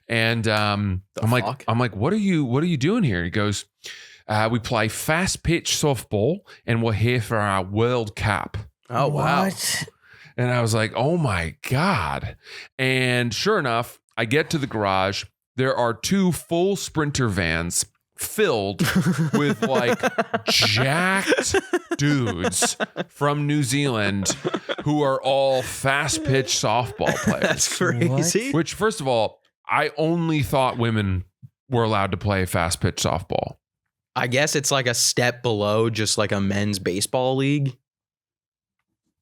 And I'm like, what are you doing here? He goes, we play fast pitch softball and we're here for our World Cup. Oh, wow. What? And I was like, oh my God. And sure enough, I get to the garage. There are two full Sprinter vans filled with like jacked dudes from New Zealand who are all fast pitch softball players. That's crazy. Which, first of all, I only thought women were allowed to play fast pitch softball. I guess it's like a step below just like a men's baseball league.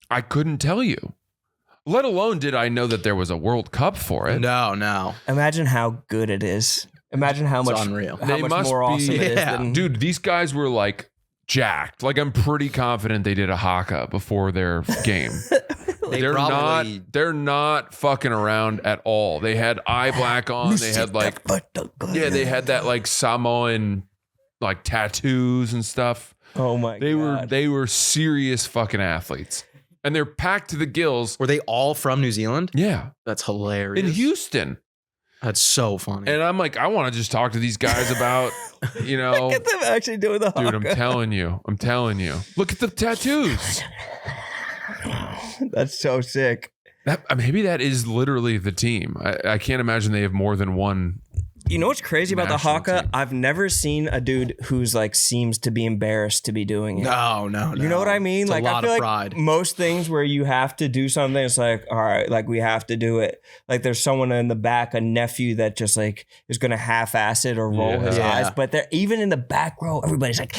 I couldn't tell you. Let alone did I know that there was a World Cup for it. No. Imagine how good it is. Imagine how It's much unreal. How They much must more be- awesome it is Yeah. than Dude, these guys were like jacked. Like I'm pretty confident they did a haka before their game. They're not fucking around at all. They had eye black on. They had like they had that like Samoan like tattoos and stuff. Oh my God. They were serious fucking athletes. And they're packed to the gills. Were they all from New Zealand? Yeah. That's hilarious. In Houston. That's so funny. And I'm like, I want to just talk to these guys about, Look at them actually doing the dude, I'm haka. telling you. Look at the tattoos. That's so sick. Maybe that is literally the team. I can't imagine they have more than one. You know what's crazy about the National haka? team. I've never seen a dude who's like seems to be embarrassed to be doing it. No. You know what I mean? It's Like a lot I feel of like pride. most things where you have to do something, it's like, all right, like we have to do it. Like there's someone in the back, a nephew that just like is gonna half-ass it or roll his Yeah. eyes. But they're even in the back row, everybody's like,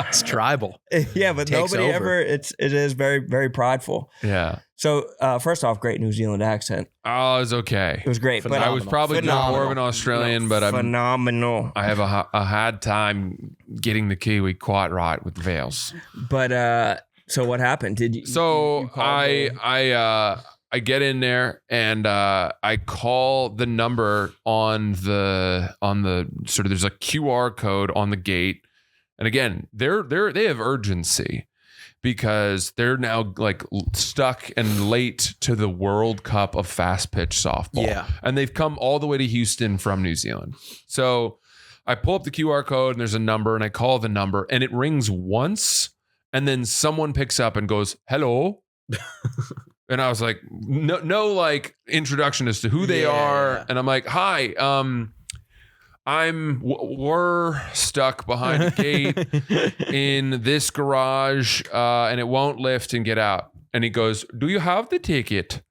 It's tribal. yeah, but Takes nobody over. ever. It is very, very prideful. Yeah. So first off, great New Zealand accent. Oh, it was okay. It was great, but I was probably doing more of an Australian, but phenomenal. I have a hard time getting the Kiwi quite right with the vowels. But so what happened? Did you? So you called I get in there and I call the number on the sort of there's a QR code on the gate, and again they have urgency because they're now like stuck and late to the World Cup of fast pitch softball. Yeah. And they've come all the way to Houston from New Zealand. So I pull up the QR code and there's a number and I call the number and it rings once and then someone picks up and goes, hello. And I was like, no, like introduction as to who they are. And I'm like, hi, we're stuck behind a gate in this garage, and it won't lift and get out. And he goes, do you have the ticket?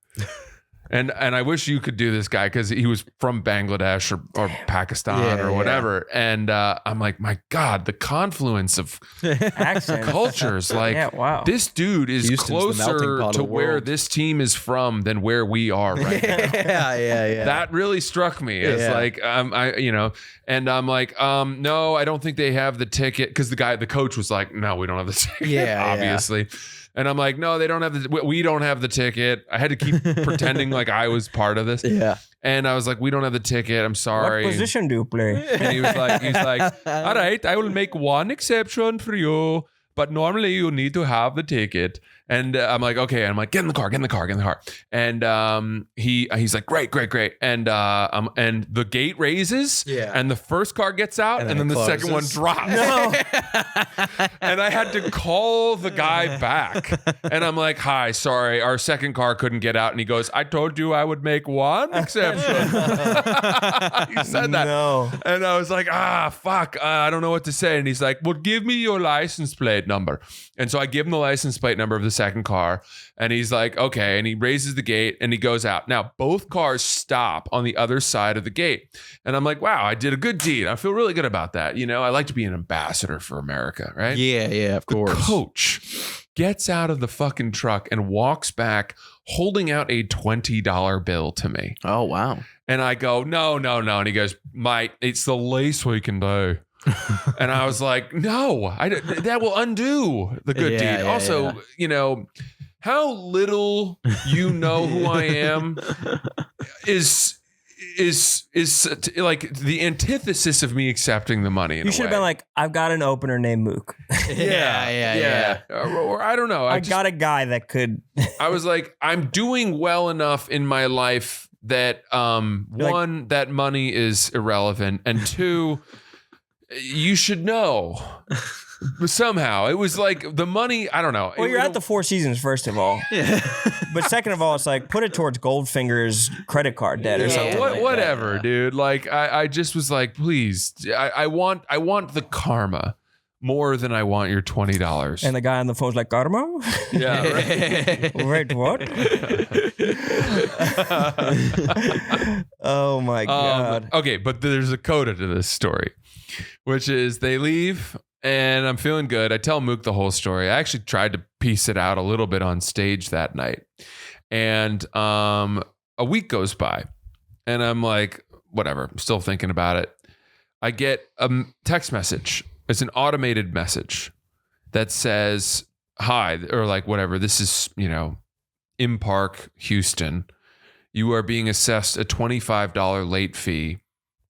And I wish you could do this guy because he was from Bangladesh or Pakistan or whatever. Yeah. And I'm like, my God, the confluence of accents, cultures. Like, this dude is Houston's closer to where this team is from than where we are right now. Yeah. That really struck me. It's like, and I'm like, no, I don't think they have the ticket because the coach was like, no, we don't have the ticket. Obviously. Yeah. And I'm like, no, we don't have the ticket. I had to keep pretending like I was part of this. Yeah. And I was like, we don't have the ticket. I'm sorry. What position do you play? And he's like, all right, I will make one exception for you, but normally you need to have the ticket. And I'm like, okay. And I'm like, get in the car. And he's like, great. And the gate raises, and the first car gets out, and then the second one drops. No. And I had to call the guy back, and I'm like, hi, sorry, our second car couldn't get out. And he goes, I told you I would make one exception. He said that. No. And I was like, fuck, I don't know what to say. And he's like, well, give me your license plate number. And so I give him the license plate number of the second car, and he's like, okay. And he raises the gate and he goes out. Now, both cars stop on the other side of the gate. And I'm like, wow, I did a good deed. I feel really good about that. You know, I like to be an ambassador for America, right? Yeah, of course. The coach gets out of the fucking truck and walks back holding out a $20 bill to me. Oh, wow. And I go, no. And he goes, mate, it's the least we can do. And I was like, no, that will undo the good deed. Also, you know, how little you know who I am is like the antithesis of me accepting the money. You should have been like, I've got an opener named Mook. Yeah. Or I don't know. I got a guy that could. I was like, I'm doing well enough in my life that one, that money is irrelevant, and two, you should know. Somehow it was like the money. I don't know. Well, you're at the Four Seasons, first of all. But second of all, it's like put it towards Goldfinger's credit card debt or something. Whatever, dude. Like I just was like, please, I want the karma more than I want your $20. And the guy on the phone's like, karma? Yeah. Right. Wait, what? Oh my God. Okay, but there's a coda to this story, which is they leave. And I'm feeling good. I tell Mook the whole story. I actually tried to piece it out a little bit on stage that night. And a week goes by. And I'm like, whatever. I'm still thinking about it. I get a text message. It's an automated message that says, hi, or like whatever. This is, in Park, Houston. You are being assessed a $25 late fee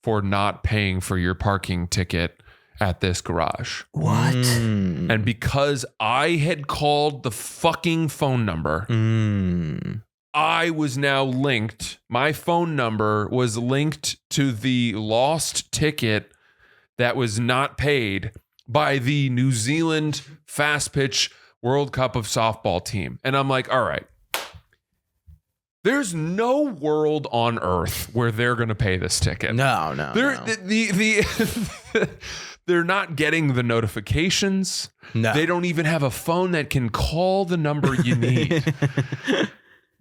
for not paying for your parking ticket at this garage. What? And because I had called the fucking phone number, I was now linked. My phone number was linked to the lost ticket that was not paid by the New Zealand fast pitch World Cup of softball team. And I'm like, all right, there's no world on earth where they're going to pay this ticket. No. They're not getting the notifications. No. They don't even have a phone that can call the number you need.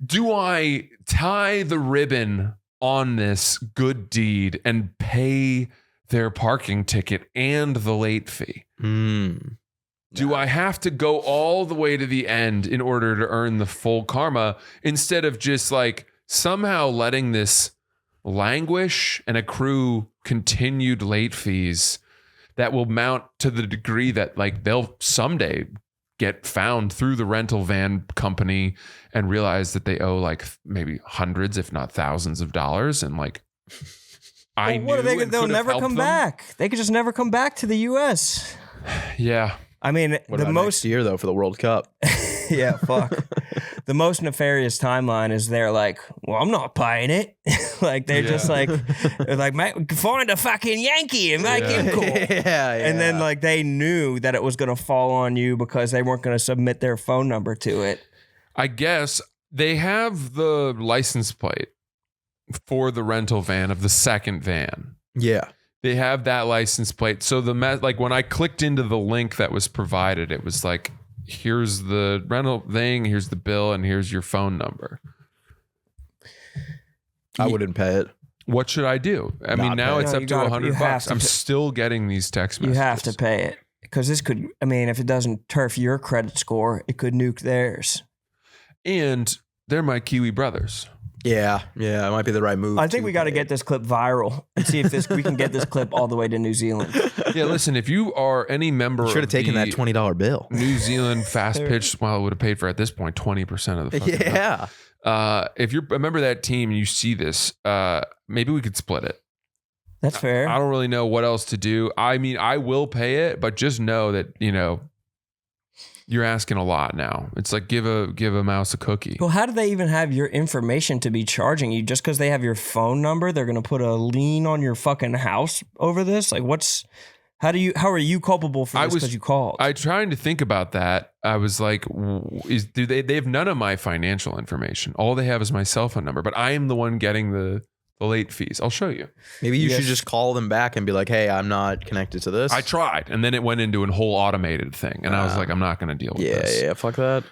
Do I tie the ribbon on this good deed and pay their parking ticket and the late fee? Do I have to go all the way to the end in order to earn the full karma instead of just like somehow letting this languish and accrue continued late fees that will mount to the degree that like they'll someday get found through the rental van company and realize that they owe like maybe hundreds, if not thousands of dollars. And like, they'll never come back. They could just never come back to the US. Yeah. I mean, what about next year though for the World Cup? Yeah, fuck. The most nefarious timeline is they're like, well, I'm not paying it. Like they're just like, they're like, mate, find a fucking Yankee and make him cool. And then like they knew that it was going to fall on you because they weren't going to submit their phone number to it. I guess They have the license plate for the rental van of the second van. Yeah. They have that license plate. So like when I clicked into the link that was provided, it was like, here's the rental thing, here's the bill, and here's your phone number. I wouldn't pay it. What should I do? I mean, now it's up to $100. I'm still getting these text messages. You have to pay it because this could, I mean, if it doesn't turf your credit score, it could nuke theirs. And they're my Kiwi brothers. Yeah, it might be the right move. I think we got to get this clip viral and see if we can get this clip all the way to New Zealand. Yeah, listen, if you are any member, should have taken that $20 bill. New Zealand fast pitch, well, it would have paid for at this point 20% of the fucking bill. If you're a member of that team and you see this, maybe we could split it. That's fair. I don't really know what else to do. I mean, I will pay it, but just know that, you're asking a lot now. It's like give a mouse a cookie. Well, how do they even have your information to be charging you? Just because they have your phone number, they're going to put a lien on your fucking house over this? Like, how are you culpable for this because you called? I trying to think about that. I was like, they have none of my financial information. All they have is my cell phone number, but I am the one getting the late fees. I'll show you. Maybe you should just call them back and be like, hey, I'm not connected to this. I tried, and then it went into a whole automated thing, and I was like, I'm not going to deal with this. Yeah, fuck that.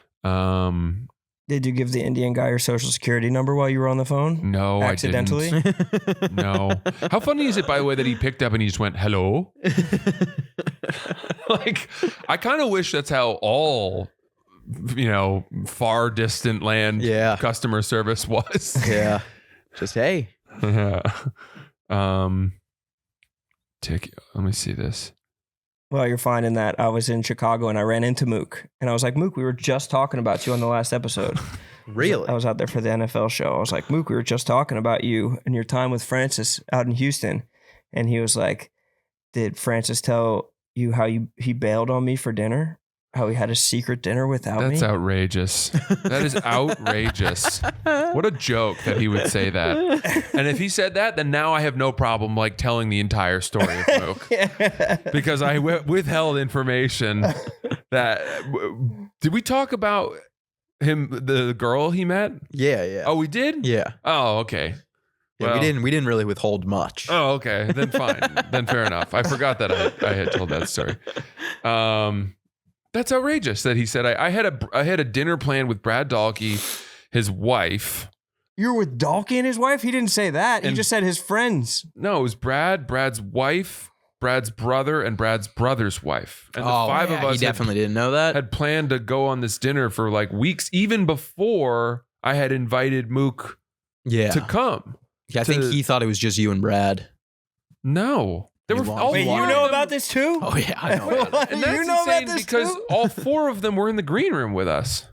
Did you give the Indian guy your social security number while you were on the phone? No, accidentally? I didn't. No. How funny is it, by the way, that he picked up and he just went, hello? Like, I kind of wish that's how all, far distant land customer service was. Yeah. Just, hey. Yeah. Let me see this. Well, you're finding that I was in Chicago and I ran into Mook. And I was like, Mook, we were just talking about you on the last episode. Really? I was out there for the NFL show. I was like, Mook, we were just talking about you and your time with Francis out in Houston. And he was like, did Francis tell you how he bailed on me for dinner? How he had a secret dinner without me? That's outrageous. That is outrageous. What a joke that he would say that. And if he said that, then now I have no problem like telling the entire story of Mook. Because I withheld information that... Did we talk about him, the girl he met? Yeah. Oh, we did? Yeah. Oh, okay. Yeah, we didn't really withhold much. Oh, okay. Then fine. Then fair enough. I forgot that I had told that story. That's outrageous that he said I had a dinner planned with Brad Dahlke, his wife. You were with Dahlke and his wife? He didn't say that. He just said his friends. No, it was Brad's wife, Brad's brother, and Brad's brother's wife. And the five of us he definitely didn't know that. Had planned to go on this dinner for like weeks, even before I had invited Mook to come. Yeah, I think he thought it was just you and Brad. No. Wait, you know about this too? Oh yeah, I know about it. And that's you know about this because too? all four of them were in the green room with us.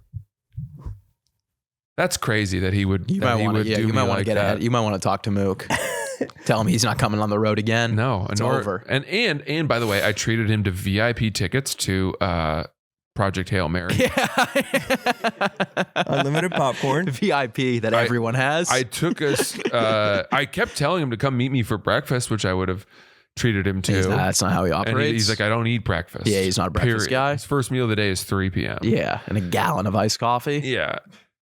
That's crazy that he would. You might want to get ahead. You might want to talk to Mook. Tell him he's not coming on the road again. No, it's over. And by the way, I treated him to VIP tickets to Project Hail Mary. Yeah. Unlimited popcorn. VIP that everyone has. I took us. I kept telling him to come meet me for breakfast, which I would have treated him to. That's not how he operates. And he's like, I don't eat breakfast. Yeah, he's not a breakfast guy. His first meal of the day is 3 p.m. Yeah, and a gallon of iced coffee. Yeah.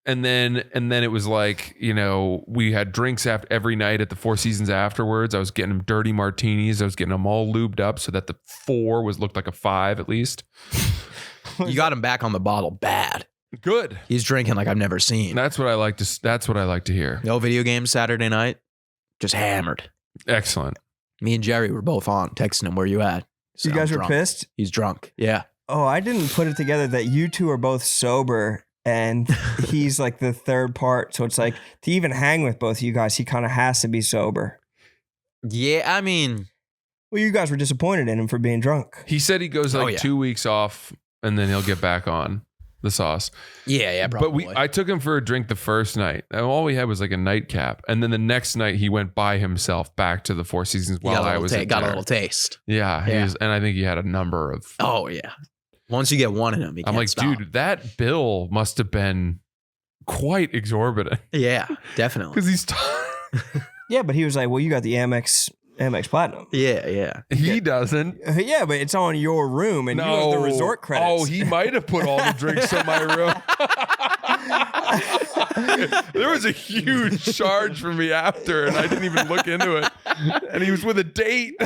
And then it was like, we had drinks every night at the Four Seasons afterwards. I was getting him dirty martinis. I was getting them all lubed up so that the 4 looked like a 5 at least. You got him back on the bottle bad. Good. He's drinking like I've never seen. That's what I like to hear. No video games Saturday night. Just hammered. Excellent. Me and Jerry were both on, texting him, where you at? So you guys were pissed? He's drunk. Yeah. Oh, I didn't put it together that you two are both sober and he's like the third part. So it's like to even hang with both of you guys, he kind of has to be sober. Yeah, I mean. Well, you guys were disappointed in him for being drunk. He said he goes 2 weeks off and then he'll get back on the sauce. Yeah, probably. But I took him for a drink the first night. And all we had was like a nightcap. And then the next night he went by himself back to the Four Seasons while I was got a little taste. Yeah. And I think he had a number of. Oh, yeah. Once you get one in him, I'm like, stop. Dude, that bill must have been quite exorbitant. Yeah, definitely. Because he's. Yeah, but he was like, well, you got the Amex Amex Platinum. Yeah. He doesn't. Yeah, but it's on your room and you have the resort credits. Oh, he might have put all the drinks in my room. There was a huge charge for me after, and I didn't even look into it. And he was with a date.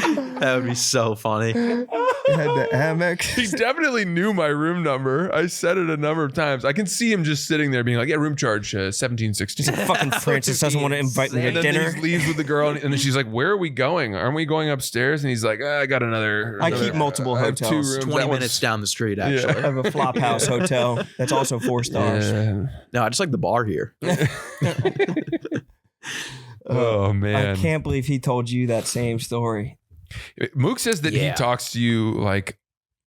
That would be so funny. You had the Amex. He definitely knew my room number. I said it a number of times. I can see him just sitting there being like, yeah, room charge 1760. He's like, fucking Francis doesn't want to invite me to And then dinner. he leaves with the girl, and then she's like, where are we going? Aren't we going upstairs? And he's like, I got another. I keep multiple I have 2 hotels. rooms. 20 That minutes one's- down the street, actually. I have a flop house hotel that's also 4 stars. Yeah. No, I just like the bar here. Oh, man. I can't believe he told you that same story. Mook says that he Yeah. talks to you like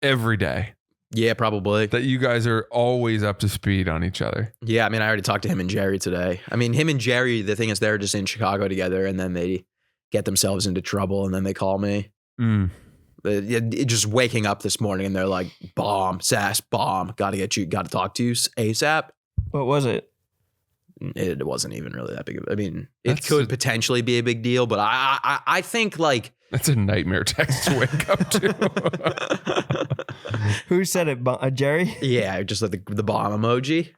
every day, Yeah, probably. that you guys are always up to speed on each other. Yeah, I mean, I already talked to him and Jerry today. I mean, him and Jerry, the thing is they're just in Chicago together, and then they get themselves into trouble, and then they call me. Just waking up this morning, and they're like, bomb, Sass, bomb. Got to talk to you ASAP. What was it? It wasn't even really that big of, I mean, it That's could a- potentially be a big deal, but I think like, That's a nightmare text to wake up to. Who said it? Jerry? yeah, just like the bomb emoji.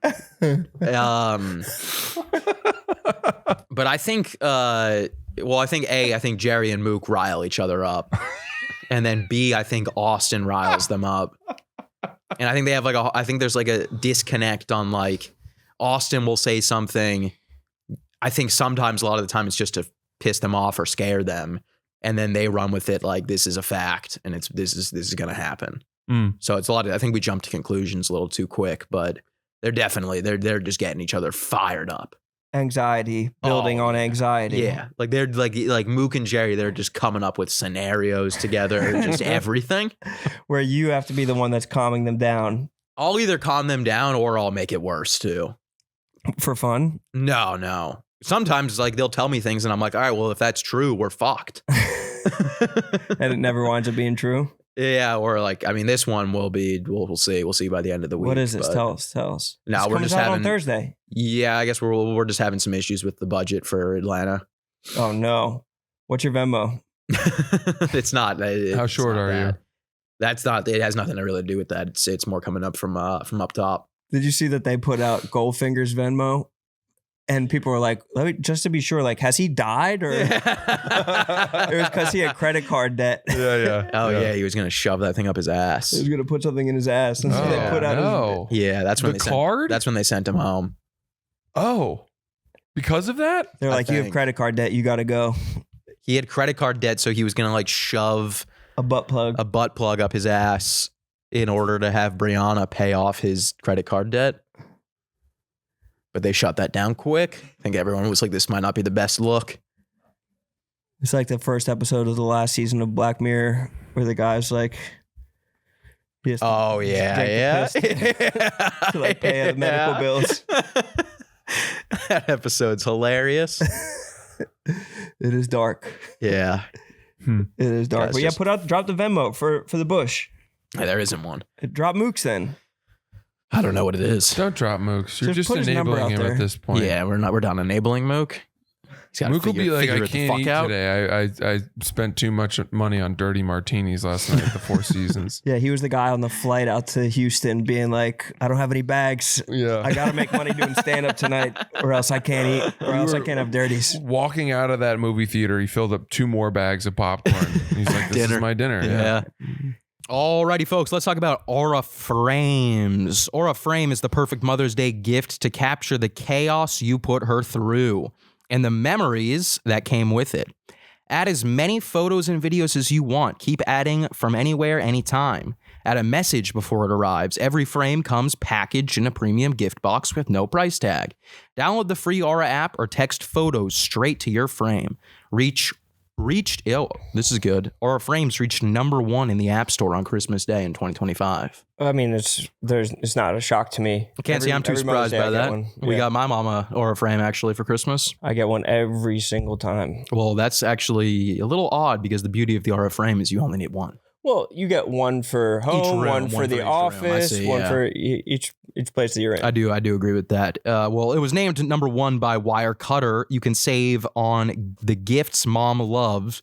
But I think, I think Jerry and Mook rile each other up. And then B, I think Austin riles them up. And I think they have I think there's like a disconnect on like, Austin will say something. I think sometimes, a lot of the time, it's just to piss them off or scare them. And then they run with it like this is a fact and this is going to happen. So it's I think we jumped to conclusions a little too quick, but they're just getting each other fired up. Anxiety, building on anxiety. Yeah. Like they're like Mook and Jerry, they're just coming up with scenarios together, just everything. Where you have to be the one that's calming them down. I'll either calm them down or I'll make it worse too. For fun? No. Sometimes like they'll tell me things and I'm like, all right, well, if that's true, we're fucked. And it never winds up being true? Yeah, or like, I mean, this one will be, we'll see. We'll see by the end of the week. What is this? but- Tell us. No, This we're comes just out having on Thursday. Yeah, I guess we're just having some issues with the budget for Atlanta. Oh no. What's your Venmo? It's not. How short are you? That's not. It has nothing to really do with that. It's more coming up from up top. Did you see that they put out Goldfinger's Venmo? And people were like, just to be sure, like, has he died? Or it was because he had credit card debt. Yeah. Oh yeah, he was gonna shove that thing up his ass. He was going to put something in his ass. And so they put out his... Yeah, that's when The they card? That's when they sent him home. Oh, because of that? They're like, you have think. credit card debt. You got to go. He had credit card debt, so he was gonna like shove A butt plug. a butt plug up his ass in order to have Brianna pay off his credit card debt. But they shut that down quick. I think everyone was like, this might not be the best look. It's like the first episode of the last season of Black Mirror where the guy's like, he has to Oh, yeah. drink the piss to like pay the medical bills. That episode's hilarious. It is dark. Yeah. It is dark. Yeah, But it's just- drop the Venmo for the Bush. There isn't one. Drop Mooks then. I don't know what it is. Don't drop Mooks. You're Just just put his number enabling out him there. at this point. Yeah, we're done enabling Mook. He's gotta Mook will be like, figure I it the can't fuck eat out. today. I spent too much money on dirty martinis last night at the Four Seasons. Yeah, he was the guy on the flight out to Houston being like, I don't have any bags. Yeah. I got to make money doing stand up tonight or else I can't eat or else I can't have dirties. Walking out of that movie theater, he filled up 2 more bags of popcorn. He's like, this is my dinner. Yeah. Alrighty, folks, let's talk about Aura Frames. Aura Frame is the perfect Mother's Day gift to capture the chaos you put her through and the memories that came with it. Add as many photos and videos as you want. Keep adding from anywhere, anytime. Add a message before it arrives. Every frame comes packaged in a premium gift box with no price tag. Download the free Aura app or text photos straight to your frame. This is good. Aura Frames reached #1 in the App Store on Christmas Day in 2025. I mean, it's not a shock to me. I can't say I'm too every Mother's surprised Day by I get that. one. We Yeah. got my mama Aura Frame actually for Christmas. I get one every single time. Well, that's actually a little odd because the beauty of the Aura Frame is you only need one. Well, you get one for home, room, one for one for the each room. I office, see, one yeah. for each each place that you're in. I do agree with that. Well, it was named number 1 by Wirecutter. You can save on the gifts moms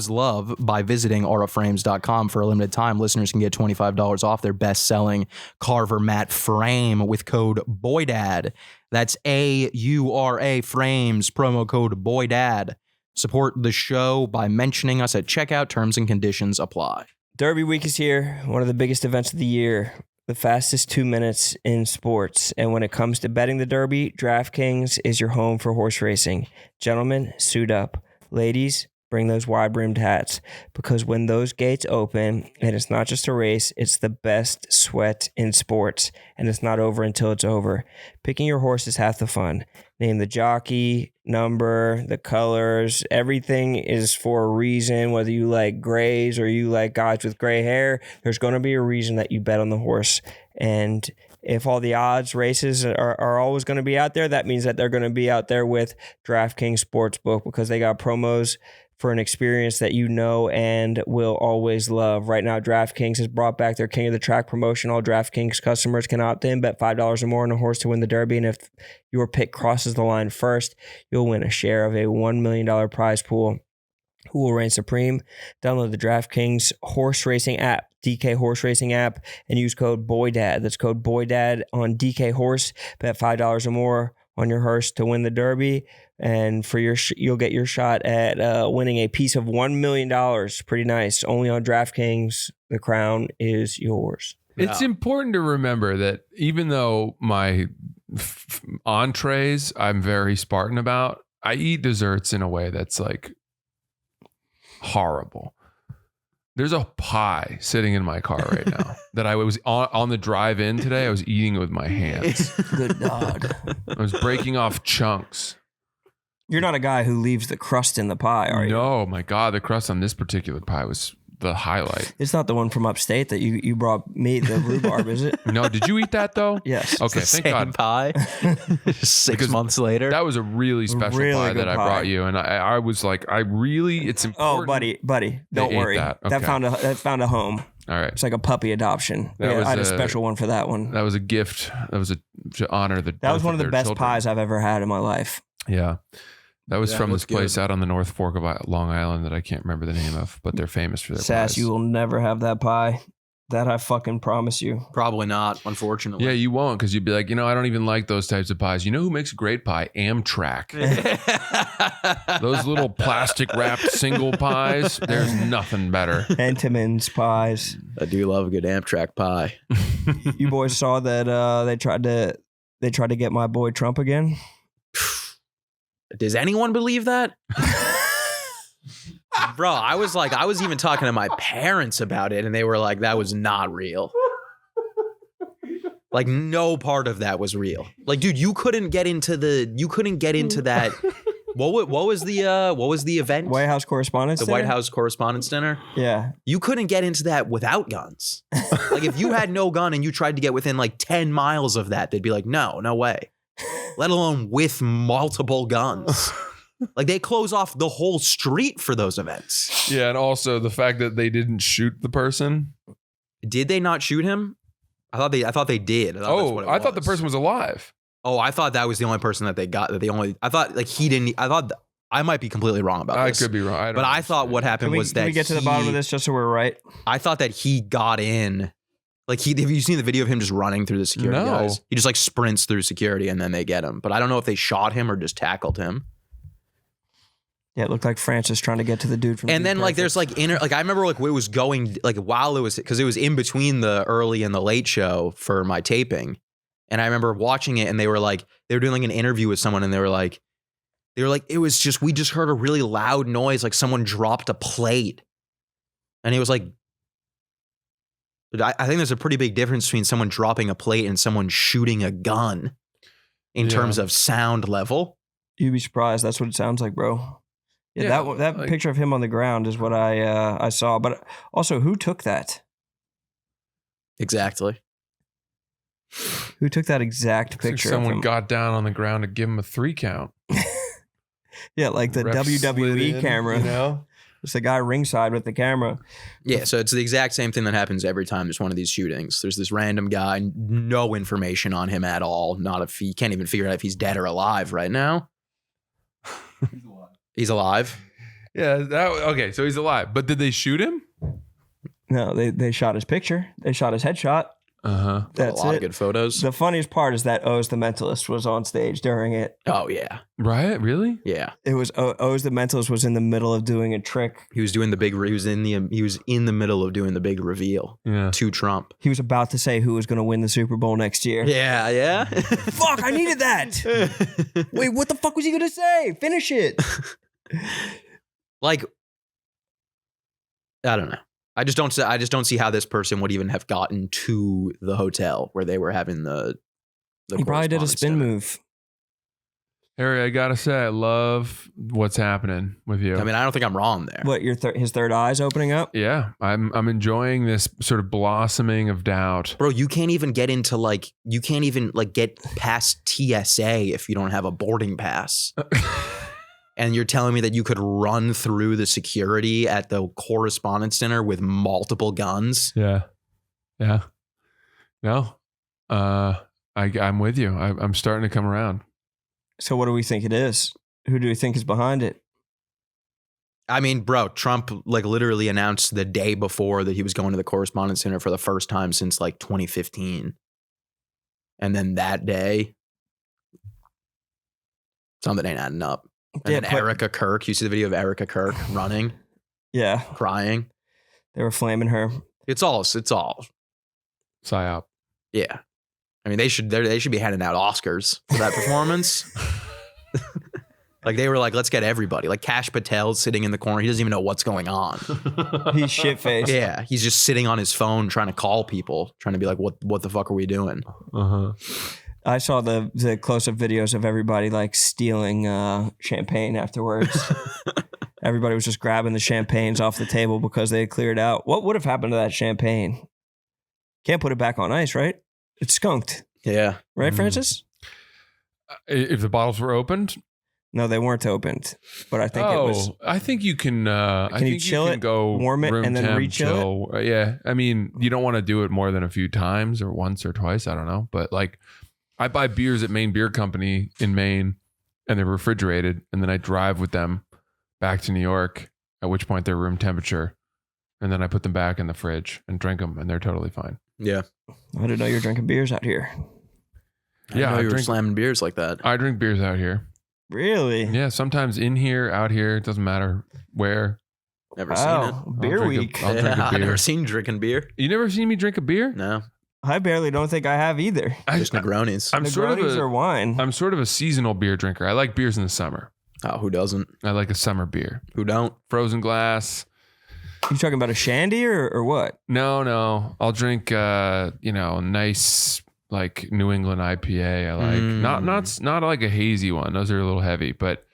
love by visiting auraframes.com. For a limited time, listeners can get $25 off their best-selling Carver mat frame with code BOYDAD. That's AURA Frames, promo code BOYDAD. Support the show by mentioning us at checkout. Terms and conditions apply. Derby week is here, one of the biggest events of the year, the fastest 2 minutes in sports. And when it comes to betting the Derby, DraftKings is your home for horse racing. Gentlemen, suit up. Ladies, bring those wide-brimmed hats, because when those gates open, and it's not just a race, it's the best sweat in sports, and it's not over until it's over. Picking your horse is half the fun. Name the jockey, number, the colors, everything is for a reason. Whether you like grays or you like guys with gray hair, there's going to be a reason that you bet on the horse. And if all the odds races are always going to be out there, that means that they're going to be out there with DraftKings Sportsbook, because they got promos for an experience that you know and will always love. Right now, DraftKings has brought back their King of the Track promotion. All DraftKings customers can opt in, bet $5 or more on a horse to win the Derby, and if your pick crosses the line first, you'll win a share of a $1 million prize pool. Who will reign supreme? Download the DraftKings horse racing app, DK Horse Racing app, and use code BOYDAD. That's code BOYDAD on DK Horse. Bet $5 or more on your horse to win the Derby, and for your you'll get your shot at winning a piece of $1 million. Pretty nice. Only on DraftKings. The crown is yours. It's important to remember that even though my entrees I'm very Spartan about, I eat desserts in a way that's like horrible. There's a pie sitting in my car right now that I was on the drive in today. I was eating it with my hands. Good God. I was breaking off chunks. You're not a guy who leaves the crust in the pie, are you? No, my God. The crust on this particular pie was the highlight. It's not the one from upstate that you brought me, the rhubarb, is it? No, did you eat that though? Yes. Okay, thank God. Pie. 6 months later. That was a really special pie that I brought you, and I was like, it's important. Oh, buddy, don't worry. That. Okay. That found a home. All right. It's like a puppy adoption. I had a special one for that one. That was a gift. That was to honor the. That was one of the best children. pies I've ever had in my life. Yeah. That was from this place out on the North Fork of Long Island that I can't remember the name of, but they're famous for their Sass, pies. you will never have that pie. That I fucking promise you. Probably not, unfortunately. Yeah, you won't, because you'd be like, I don't even like those types of pies. You know who makes a great pie? Amtrak. Those little plastic wrapped single pies, there's nothing better. Entenmann's pies. I do love a good Amtrak pie. You boys saw that they tried to get my boy Trump again? Does anyone believe that? Bro, I was even talking to my parents about it, and they were like, that was not real. Like, no part of that was real. Like, dude, you couldn't get into that. What was the event? White House Correspondents' Dinner? White House Correspondents' Dinner? Yeah. You couldn't get into that without guns. Like, if you had no gun and you tried to get within like 10 miles of that, they'd be like, no way. Let alone with multiple guns. Like, they close off the whole street for those events. Yeah, and also the fact that they didn't shoot the person. Did they not shoot him? I thought they did. I thought the person was alive. Oh, I thought that was the only person that they got. I thought like he didn't. I thought I might be completely wrong about this. I could be wrong. I thought what happened was that can we get to the bottom of this just so we're right? I thought that he got in. Like, have you seen the video of him just running through the security guys? He just like sprints through security and then they get him. But I don't know if they shot him or just tackled him. Yeah, it looked like Francis trying to get to the dude from. And then like there's like I remember like it was going like while it was, because it was in between the early and the late show for my taping. And I remember watching it and they were doing like an interview with someone and they were like it was just, we just heard a really loud noise, like someone dropped a plate. And it was like, I think there's a pretty big difference between someone dropping a plate and someone shooting a gun in terms of sound level. You'd be surprised. That's what it sounds like, bro. Yeah, that like, picture of him on the ground is what I saw. But also, who took that? Exactly. Who took that exact picture? Someone got down on the ground to give him a 3 count. Yeah, like the WWE camera. You know? It's the guy ringside with the camera. Yeah, so it's the exact same thing that happens every time there's one of these shootings. There's this random guy, no information on him at all. Not if he can't even figure out if he's dead or alive right now. He's alive. Yeah. Okay. So he's alive, but did they shoot him? No, they shot his picture. They shot his headshot. That's a lot of good photos. The funniest part is that Oz the Mentalist was on stage during it. Oh yeah, right? Really? Yeah. It was Oz the Mentalist was in the middle of doing a trick. He was doing the big. He was in the middle of doing the big reveal. Yeah. To Trump. He was about to say who was going to win the Super Bowl next year. Yeah. Fuck! I needed that. Wait, what the fuck was he going to say? Finish it. Like, I don't know. I just don't see how this person would even have gotten to the hotel where they were having the he probably did a spin move. Harry, I gotta say, I love what's happening with you. I mean, I don't think I'm wrong there. What, his third eye's opening up? Yeah, I'm enjoying this sort of blossoming of doubt. Bro, you can't even get get past TSA if you don't have a boarding pass. And you're telling me that you could run through the security at the Correspondents' Dinner with multiple guns? Yeah. No, I'm with you. I'm starting to come around. So what do we think it is? Who do we think is behind it? I mean, bro, Trump literally announced the day before that he was going to the Correspondents' Dinner for the first time since 2015. And then that day, something ain't adding up. And then Erica Kirk, you see the video of Erica Kirk running? Yeah. Crying. They were flaming her. It's all psyop. Yeah. I mean, they should be handing out Oscars for that performance. They were let's get everybody. Kash Patel's sitting in the corner. He doesn't even know what's going on. He's shit-faced. Yeah. He's just sitting on his phone trying to call people, trying to be what the fuck are we doing? I saw the close-up videos of everybody stealing champagne afterwards. Everybody was just grabbing the champagnes off the table because they had cleared out. What would have happened to that champagne? Can't put it back on ice, right? It's skunked. Yeah. Right, Francis? If the bottles were opened? No, they weren't opened. But I think it was. I think you can. Can you chill it, go warm it, and then re-chill it? Yeah. I mean, you don't want to do it more than a few times or once or twice. I don't know. But I buy beers at Maine Beer Company in Maine, and they're refrigerated, and then I drive with them back to New York, at which point they're room temperature, and then I put them back in the fridge and drink them, and they're totally fine. Yeah. I didn't know you were drinking beers out here. I were slamming beers like that. I drink beers out here. Really? Yeah, sometimes in here, out here, it doesn't matter where. Never seen it. Beer week. I'll drink a beer. I've never seen drinking beer. You never seen me drink a beer? No. I barely don't think I have either. Just Negronis. Negronis or wine. I'm sort of a seasonal beer drinker. I like beers in the summer. Oh, who doesn't? I like a summer beer. Who don't? Frozen glass. You talking about a shandy or what? No. I'll drink nice New England IPA. I like not like a hazy one. Those are a little heavy, but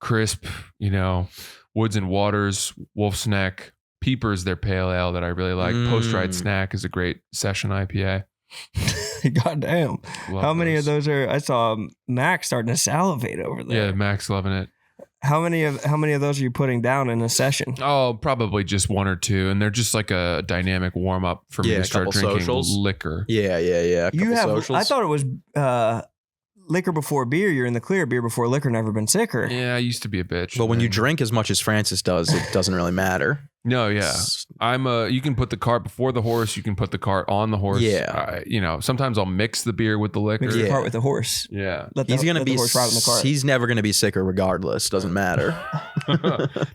crisp, Woods and Waters, Wolf's Neck. Peepers, their pale ale that I really like. Post-Rite Snack is a great session IPA. God damn. How many of those are? I saw Max starting to salivate over there. Yeah, Max loving it. How many of those are you putting down in a session? Oh, probably just one or two, and they're just like a dynamic warm up for me to start drinking liquor. Yeah. Socials. I thought it was liquor before beer. You're in the clear. Beer before liquor. Never been sicker. Yeah, I used to be a bitch. But when you drink as much as Francis does, it doesn't really matter. No, yeah. You can put the cart before the horse. You can put the cart on the horse. Yeah. Sometimes I'll mix the beer with the liquor. Mix the cart with the horse. Yeah. He's going to be, he's never going to be sicker regardless. Doesn't matter.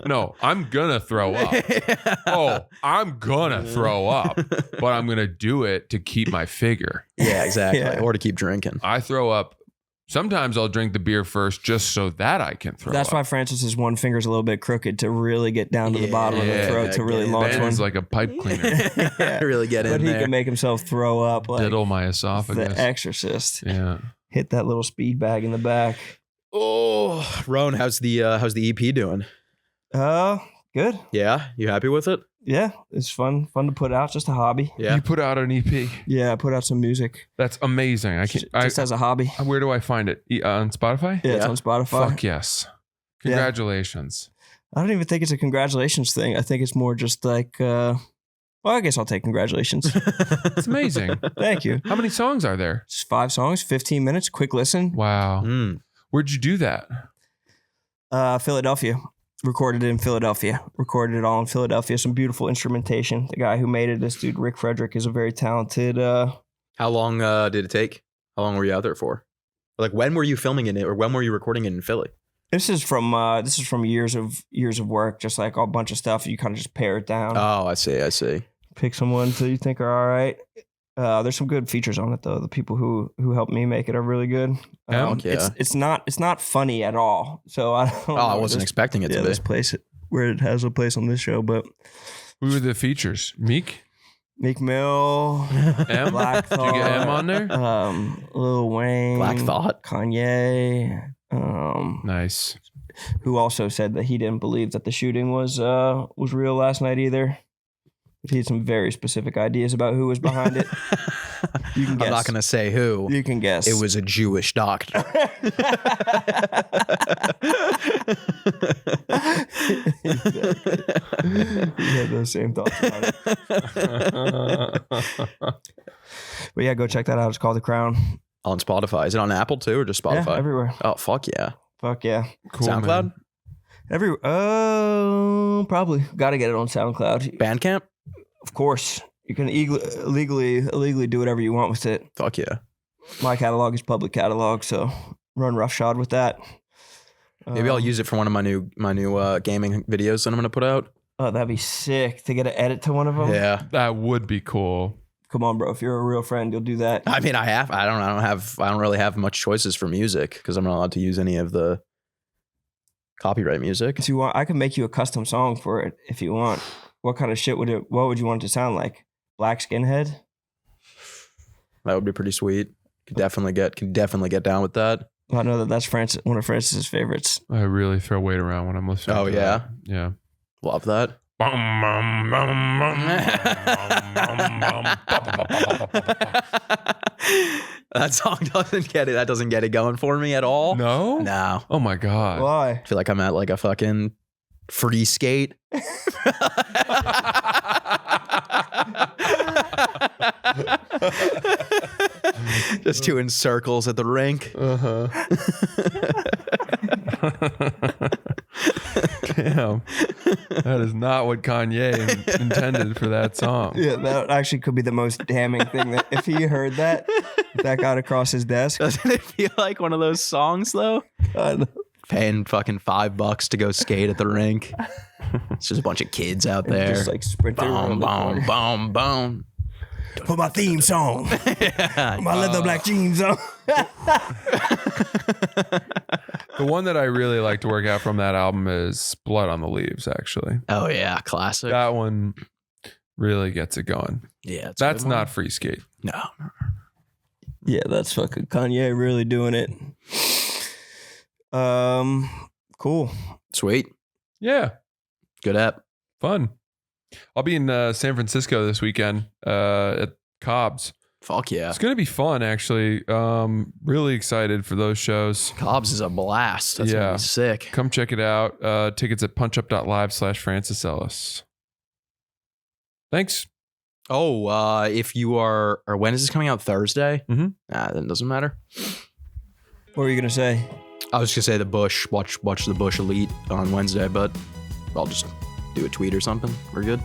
No, I'm going to throw up. I'm going to throw up, but I'm going to do it to keep my figure. Yeah, exactly. Yeah. Or to keep drinking. I throw up. Sometimes I'll drink the beer first just so that I can throw up. That's why Francis's one finger's a little bit crooked to really get down to the bottom of the throat to really launch one. Ben's like a pipe cleaner. Really get in there. But he can make himself throw up like diddle my esophagus. The Exorcist. Yeah. Hit that little speed bag in the back. Oh, Roan, how's the EP doing? Good. Yeah, you happy with it? Yeah, it's fun to put out. Just a hobby. Yeah, you put out an EP. Yeah, I put out some music. That's amazing. Just as a hobby. Where do I find it? On Spotify? Yeah, it's on Spotify. Fuck yes. Congratulations. I don't even think it's a congratulations thing. I think it's more just like, well, I guess I'll take congratulations. It's amazing. Thank you. How many songs are there? Just 5 songs, 15 minutes, quick listen. Wow. Where'd you do that? Philadelphia. Recorded it in Philadelphia. Recorded it all in Philadelphia. Some beautiful instrumentation. The guy who made it, this dude, Rick Frederick, is a very talented... How long did it take? How long were you out there for? Like, when were you filming in it, or when were you recording it in Philly? This is from years of work, just like a bunch of stuff. You kind of just pare it down. Oh, I see. Pick some ones that you think are all right. There's some good features on it though. The people who helped me make it are really good. It's not funny at all. So I don't. I wasn't expecting it to be. This place where it has a place on this show, but who were the features? Meek Mill, M. Black Thought. Did you get M on there? Lil Wayne, Black Thought, Kanye. Nice. Who also said that he didn't believe that the shooting was real last night either. He had some very specific ideas about who was behind it. You can guess. I'm not going to say who. You can guess. It was a Jewish doctor. He had those same thoughts about it. But yeah, go check that out. It's called The Crown. On Spotify. Is it on Apple too, or just Spotify? Yeah, everywhere. Oh, fuck yeah. Fuck yeah. Cool, SoundCloud? Man. Probably. Got to get it on SoundCloud. Bandcamp? Of course. You can illegally do whatever you want with it. Fuck yeah. My catalog is public catalog, so run roughshod with that. Maybe I'll use it for one of my new gaming videos that I'm going to put out. Oh, that'd be sick to get an edit to one of them. Yeah. That would be cool. Come on, bro. If you're a real friend, you'll do that. I mean, I don't really have much choices for music because I'm not allowed to use any of the copyright music. If you want, I can make you a custom song for it if you want. What kind of shit what would you want it to sound like? Black Skinhead? That would be pretty sweet. Could definitely get down with that. Well, I know that's one of Francis's favorites. I really throw weight around when I'm listening. Oh, to yeah? That. Yeah. Love that. That song doesn't get it going for me at all. No. Oh my god. Why? I feel like I'm at like a fucking free skate. Just doing circles at the rink. Damn. That is not what Kanye intended for that song. Yeah, that actually could be the most damning thing. That if he heard that got across his desk. Doesn't it feel like one of those songs though? Paying fucking $5 to go skate at the rink. It's just a bunch of kids out there. Just like sprinting around. Boom, boom, boom. Put my theme song. My leather black jeans on. The one that I really like to work out from that album is Blood on the Leaves, actually. Oh, yeah. Classic. That one really gets it going. Yeah. That's not free skate. No. Yeah, that's fucking Kanye really doing it. Cool. Sweet. Yeah. Good app. Fun. I'll be in San Francisco this weekend at Cobb's. Fuck yeah. It's going to be fun, actually. Really excited for those shows. Cobb's is a blast. That's going to be sick. Come check it out. Tickets at punchup.live/Francis Ellis. Thanks. Oh, if you are, or when is this coming out? Thursday? Mm-hmm. Then it doesn't matter. What were you going to say? I was going to say the Bush, watch the Bush Elite on Wednesday, but I'll just do a tweet or something. We're good.